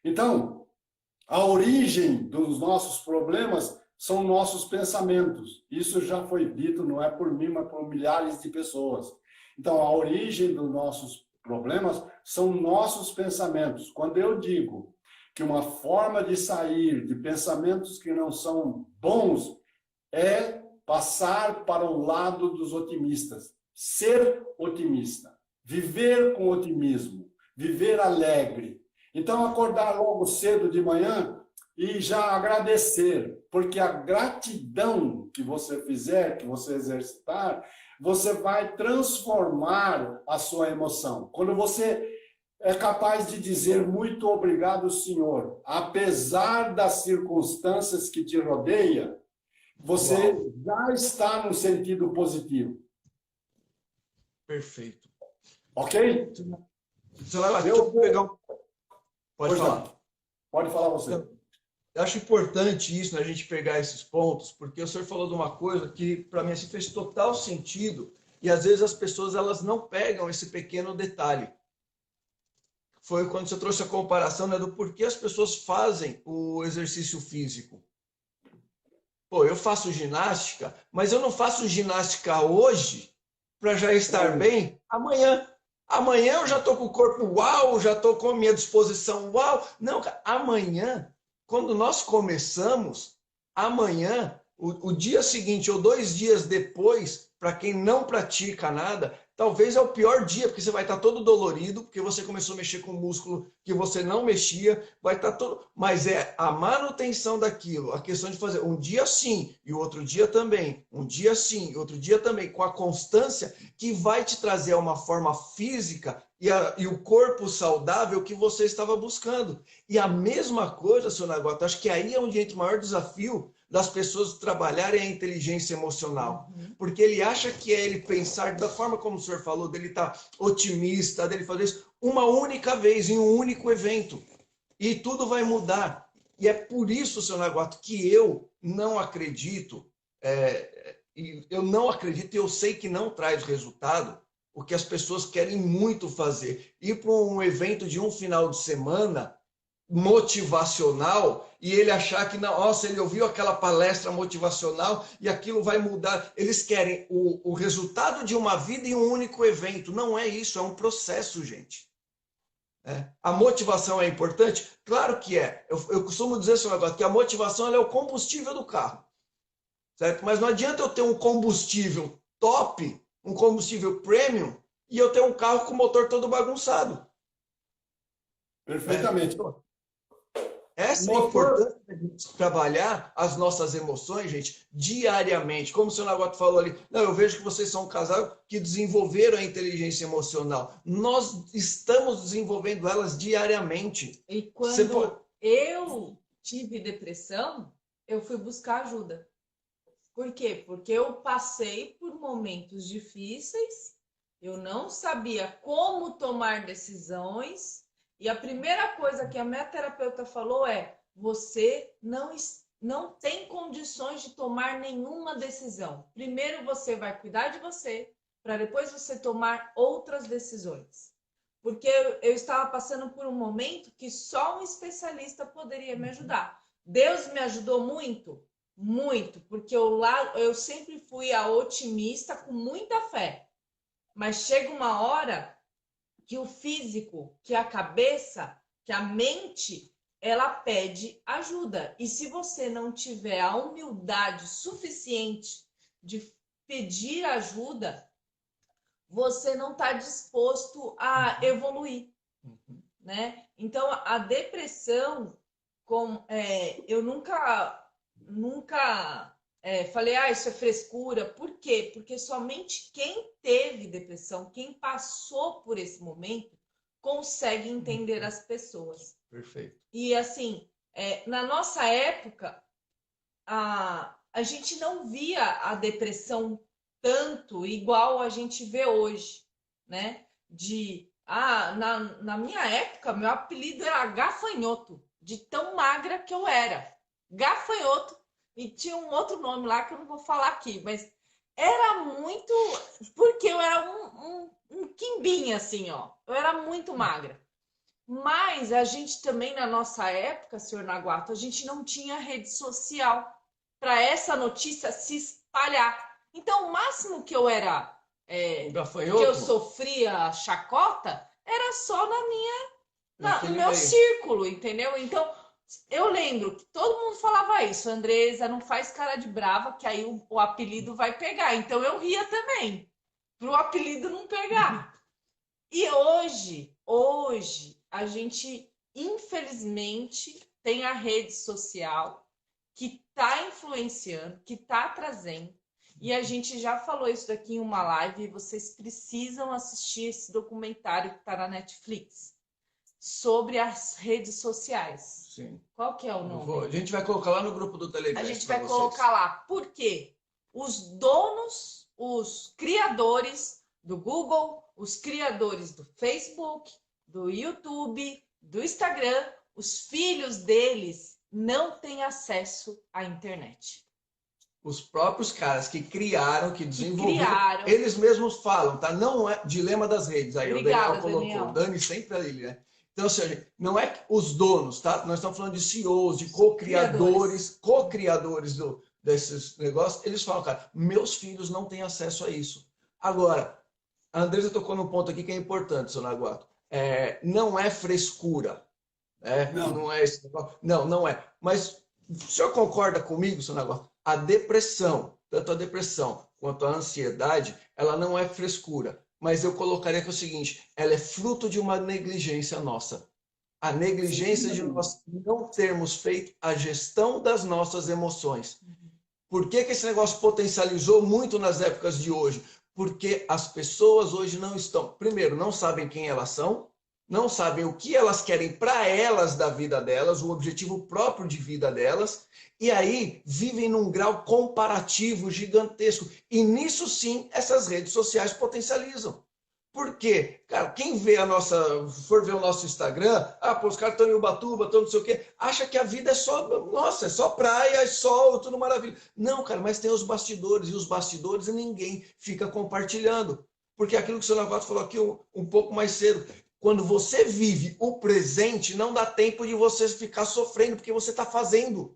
Então, a origem dos nossos problemas são nossos pensamentos. Isso já foi dito, não é por mim, mas por milhares de pessoas. Então, a origem dos nossos problemas são nossos pensamentos. Quando eu digo que uma forma de sair de pensamentos que não são bons é passar para o lado dos otimistas. Ser otimista. Viver com otimismo. Viver alegre. Então, acordar logo cedo de manhã e já agradecer, porque a gratidão que você fizer, que você exercitar, você vai transformar a sua emoção. Quando você é capaz de dizer muito obrigado, Senhor, apesar das circunstâncias que te rodeiam, você já está no sentido positivo. Perfeito. Ok? Pode falar. Pode falar você. Eu acho importante isso, né, a gente pegar esses pontos, porque o senhor falou de uma coisa que, para mim, assim, fez total sentido, e às vezes as pessoas elas não pegam esse pequeno detalhe. Foi quando você trouxe a comparação, né, do porquê as pessoas fazem o exercício físico. Pô, eu faço ginástica, mas eu não faço ginástica hoje para já estar bem amanhã. Amanhã eu já estou com o corpo uau, já estou com a minha disposição uau. Não, cara, amanhã, quando nós começamos, amanhã, o dia seguinte ou 2 dias depois, para quem não pratica nada, talvez é o pior dia, porque você vai estar todo dolorido, porque você começou a mexer com músculo que você não mexia, vai estar todo... Mas é a manutenção daquilo, a questão de fazer um dia sim e o outro dia também, um dia sim e outro dia também, com a constância que vai te trazer uma forma física e o corpo saudável que você estava buscando. E a mesma coisa, seu Nagota, acho que aí é onde entra o maior desafio das pessoas trabalharem a inteligência emocional. Porque ele acha que é ele pensar da forma como o senhor falou, dele estar otimista, dele fazer isso uma única vez, em um único evento. E tudo vai mudar. E é por isso, seu Naguato, que eu não acredito, eu não acredito e eu sei que não traz resultado, o que as pessoas querem muito fazer. Ir para um evento de um final de semana motivacional e ele achar que, nossa, ele ouviu aquela palestra motivacional e aquilo vai mudar. Eles querem o resultado de uma vida em um único evento. Não é isso, é um processo, gente. A motivação é importante? Claro que é. Eu costumo dizer, senhor Naguato, que a motivação ela é o combustível do carro. Certo? Mas não adianta eu ter um combustível top, um combustível premium, e eu ter um carro com o motor todo bagunçado. Perfeitamente. Essa é a importância de a gente trabalhar as nossas emoções, gente, diariamente. Como o senhor Naguato falou ali, não, eu vejo que vocês são um casal que desenvolveram a inteligência emocional. Nós estamos desenvolvendo elas diariamente. E quando eu tive depressão, eu fui buscar ajuda. Por quê? Porque eu passei por momentos difíceis, eu não sabia como tomar decisões, e a primeira coisa que a minha terapeuta falou é: você não tem condições de tomar nenhuma decisão. Primeiro você vai cuidar de você, para depois você tomar outras decisões. Porque eu estava passando por um momento que só um especialista poderia me ajudar. Deus me ajudou muito, muito, porque eu sempre fui a otimista com muita fé. Mas chega uma hora que o físico, que a cabeça, que a mente, ela pede ajuda. E se você não tiver a humildade suficiente de pedir ajuda, você não está disposto a evoluir, né? Então, a depressão, eu nunca falei, isso é frescura. Por quê? Porque somente quem teve depressão, quem passou por esse momento, consegue entender as pessoas. Perfeito. E assim, na nossa época, a gente não via a depressão tanto igual a gente vê hoje, né? Na minha época, meu apelido era gafanhoto, de tão magra que eu era. Gafanhoto, e tinha um outro nome lá que eu não vou falar aqui, mas era muito... Porque eu era um quimbinho, assim, ó. Eu era muito magra. Mas a gente também, na nossa época, senhor Naguato, a gente não tinha rede social para essa notícia se espalhar. Então, o máximo que eu era, que eu sofria chacota, era só no meu círculo, entendeu? Então, eu lembro que todo mundo falava isso, Andresa, não faz cara de brava, que aí o apelido vai pegar. Então, eu ria também, para o apelido não pegar. E hoje, a gente, infelizmente, tem a rede social que está influenciando, que está trazendo. E a gente já falou isso daqui em uma live, e vocês precisam assistir esse documentário que está na Netflix sobre as redes sociais. Sim. Qual que é o nome? A gente vai colocar lá no grupo do Telegram. A gente vai colocar lá. Por quê? Os donos, os criadores do Google, os criadores do Facebook, do YouTube, do Instagram, os filhos deles não têm acesso à internet. Os próprios caras que criaram, que desenvolveram, eles mesmos falam, tá? Não é dilema das redes. Aí Obrigada, o Daniel colocou, Daniel. o Dani sempre ali, né? Então, ou seja, não é os donos, tá? Nós estamos falando de CEOs, de co-criadores desses negócios. Eles falam, cara, meus filhos não têm acesso a isso. Agora, a Andresa tocou num ponto aqui que é importante, seu Naguato. Não é frescura. Não é esse negócio. Não é. Mas o senhor concorda comigo, seu Naguato? A depressão, tanto a depressão quanto a ansiedade, ela não é frescura. Mas eu colocaria que é o seguinte, ela é fruto de uma negligência nossa. A negligência de nós não termos feito a gestão das nossas emoções. Por que esse negócio potencializou muito nas épocas de hoje? Porque as pessoas hoje não estão, primeiro, não sabem quem elas são, não sabem o que elas querem para elas da vida delas, o objetivo próprio de vida delas, e aí vivem num grau comparativo gigantesco. E nisso sim, essas redes sociais potencializam. Por quê? Cara, quem for ver o nosso Instagram, os caras estão em Ubatuba, estão não sei o quê, acha que a vida é só, nossa, é só praia, é sol, tudo maravilha. Não, cara, mas tem os bastidores, e os bastidores ninguém fica compartilhando. Porque aquilo que o senhor Naguato falou aqui um pouco mais cedo, quando você vive o presente, não dá tempo de você ficar sofrendo, porque você está fazendo.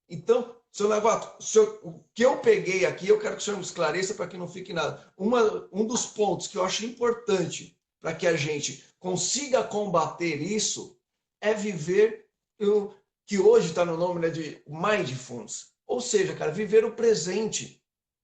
Então, senhor Naguato, o que eu peguei aqui, eu quero que o senhor me esclareça para que não fique nada. Um dos pontos que eu acho importante para que a gente consiga combater isso é viver o que hoje está no nome, né, de Mindfulness. Ou seja, cara, viver o presente.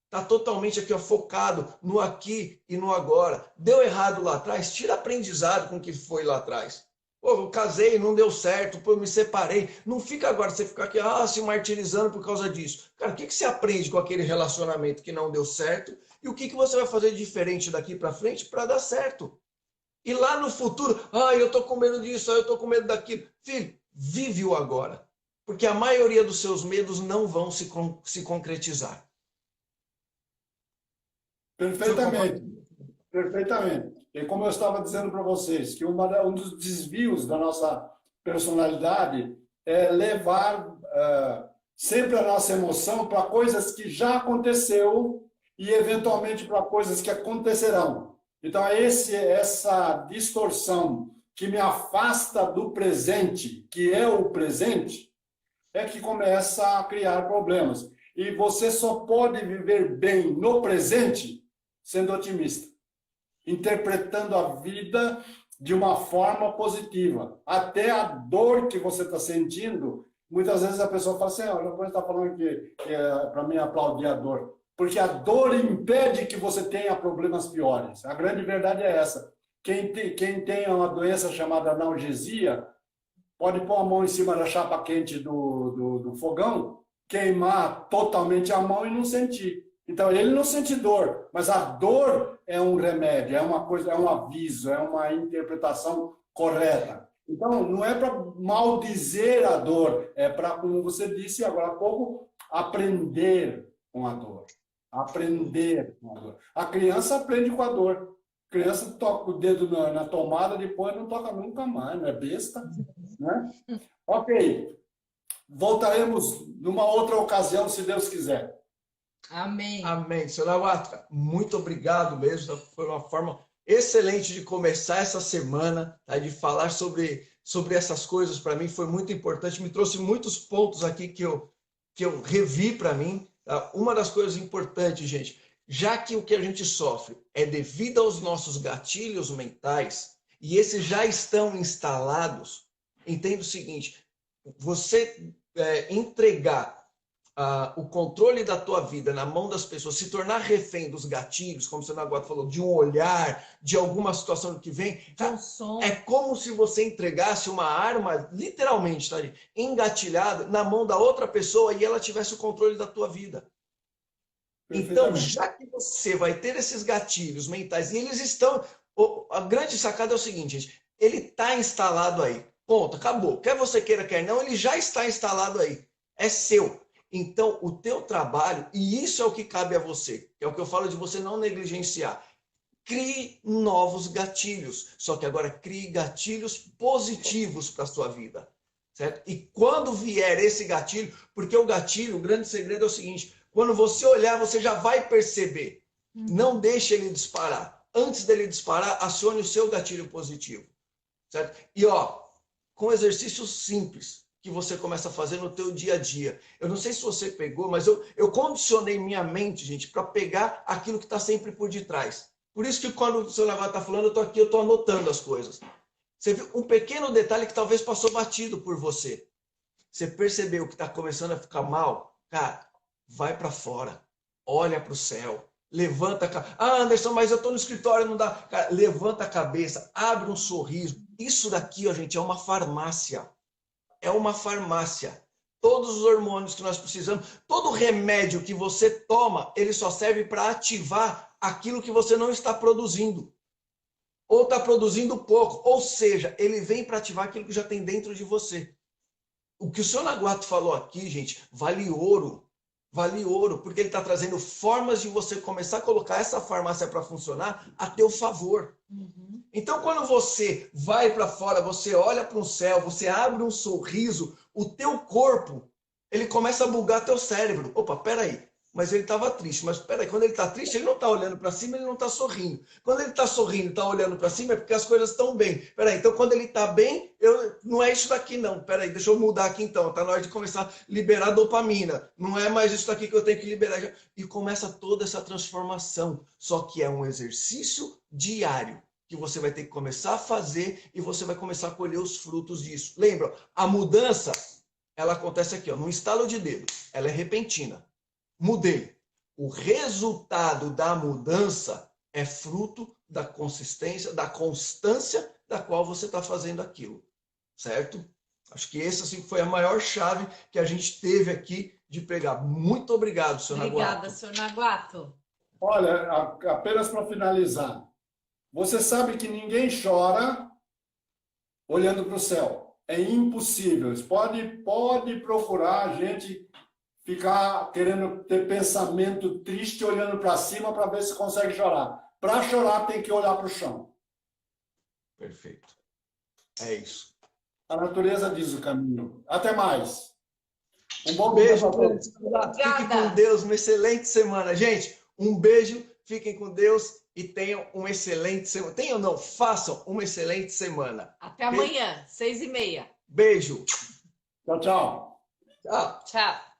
Está totalmente aqui, ó, focado no aqui e no agora. Deu errado lá atrás, tira aprendizado com o que foi lá atrás. Pô, eu casei, não deu certo, pô, eu me separei. Não fica agora, você ficar aqui, se martirizando por causa disso. Cara, o que você aprende com aquele relacionamento que não deu certo? E o que você vai fazer diferente daqui para frente para dar certo? E lá no futuro, eu tô com medo disso, eu tô com medo daquilo. Filho, vive o agora. Porque a maioria dos seus medos não vão se concretizar. Perfeitamente. Perfeitamente. E como eu estava dizendo para vocês, que um dos desvios da nossa personalidade é levar sempre a nossa emoção para coisas que já aconteceu e, eventualmente, para coisas que acontecerão. Então, essa distorção que me afasta do presente, que é o presente, é que começa a criar problemas. E você só pode viver bem no presente sendo otimista, interpretando a vida de uma forma positiva. Até a dor que você está sentindo, muitas vezes a pessoa fala assim, depois está falando que é para mim aplaudir a dor. Porque a dor impede que você tenha problemas piores. A grande verdade é essa. Quem tem uma doença chamada analgesia, pode pôr a mão em cima da chapa quente do fogão, queimar totalmente a mão e não sentir. Então, ele não sente dor, mas a dor é um remédio, é uma coisa, é um aviso, é uma interpretação correta. Então, não é para maldizer a dor, é para, como você disse agora há pouco, aprender com a dor. Aprender com a dor. A criança aprende com a dor. A criança toca o dedo na tomada, depois não toca nunca mais, não é besta, né? Ok. Voltaremos numa outra ocasião, se Deus quiser. Amém. Amém. Senhor Naguata, muito obrigado mesmo. Foi uma forma excelente de começar essa semana, tá? De falar sobre essas coisas. Para mim foi muito importante. Me trouxe muitos pontos aqui que eu revi para mim. Tá? Uma das coisas importantes, gente, já que o que a gente sofre é devido aos nossos gatilhos mentais, e esses já estão instalados, entenda o seguinte, você entregar o controle da tua vida na mão das pessoas, se tornar refém dos gatilhos, como o senhor Naguata falou, de um olhar, de alguma situação que vem, tá? É como se você entregasse uma arma, literalmente, tá, engatilhada, na mão da outra pessoa e ela tivesse o controle da tua vida. Então, já que você vai ter esses gatilhos mentais, e eles estão... A grande sacada é o seguinte, gente, ele está instalado aí. Ponto, acabou. Quer você queira, quer não, ele já está instalado aí. É seu. Então, o teu trabalho, e isso é o que cabe a você, é o que eu falo de você não negligenciar. Crie novos gatilhos, só que agora crie gatilhos positivos para a sua vida. Certo? E quando vier esse gatilho, porque o gatilho, o grande segredo é o seguinte, quando você olhar, você já vai perceber. Não deixe ele disparar. Antes dele disparar, acione o seu gatilho positivo. Certo? E com exercícios simples que você começa a fazer no teu dia a dia. Eu não sei se você pegou, mas eu condicionei minha mente, gente, para pegar aquilo que está sempre por detrás. Por isso que quando o seu Naguata está falando, eu estou aqui, eu estou anotando as coisas. Você viu um pequeno detalhe que talvez passou batido por você. Você percebeu que está começando a ficar mal? Cara, vai para fora. Olha para o céu. Levanta a cabeça. Ah, Anderson, mas eu estou no escritório, não dá. Cara, levanta a cabeça, abre um sorriso. Isso daqui, gente, é uma farmácia. É uma farmácia. Todos os hormônios que nós precisamos, todo remédio que você toma, ele só serve para ativar aquilo que você não está produzindo. Ou está produzindo pouco. Ou seja, ele vem para ativar aquilo que já tem dentro de você. O que o senhor Naguata falou aqui, gente, vale ouro. Vale ouro, porque ele está trazendo formas de você começar a colocar essa farmácia para funcionar a teu favor. Então, quando você vai para fora, você olha para o céu, você abre um sorriso, o teu corpo, ele começa a bugar teu cérebro. Opa, peraí, mas ele estava triste. Mas peraí, quando ele está triste, ele não está olhando para cima, ele não está sorrindo. Quando ele está sorrindo, está olhando para cima, é porque as coisas estão bem. Peraí, então quando ele está bem, não é isso daqui não. Peraí, deixa eu mudar aqui então. Está na hora de começar a liberar dopamina. Não é mais isso daqui que eu tenho que liberar. E começa toda essa transformação. Só que é um exercício diário que você vai ter que começar a fazer e você vai começar a colher os frutos disso. Lembra, a mudança, ela acontece aqui, num estalo de dedo. Ela é repentina. Mudei. O resultado da mudança é fruto da consistência, da constância da qual você está fazendo aquilo. Certo? Acho que essa assim, foi a maior chave que a gente teve aqui de pegar. Muito obrigado, senhor Naguata. Obrigada, senhor Naguato. Olha, apenas para finalizar. Você sabe que ninguém chora olhando para o céu. É impossível. Pode procurar a gente ficar querendo ter pensamento triste olhando para cima para ver se consegue chorar. Para chorar tem que olhar para o chão. Perfeito. É isso. A natureza diz o caminho. Até mais. Um bom Beijo. dia. Fiquem com Deus. Uma excelente semana. Gente, um beijo. Fiquem com Deus e tenham uma excelente semana. Tenham não, façam uma excelente semana. Até amanhã, 6h30. Beijo. Tchau, tchau. Tchau. Tchau.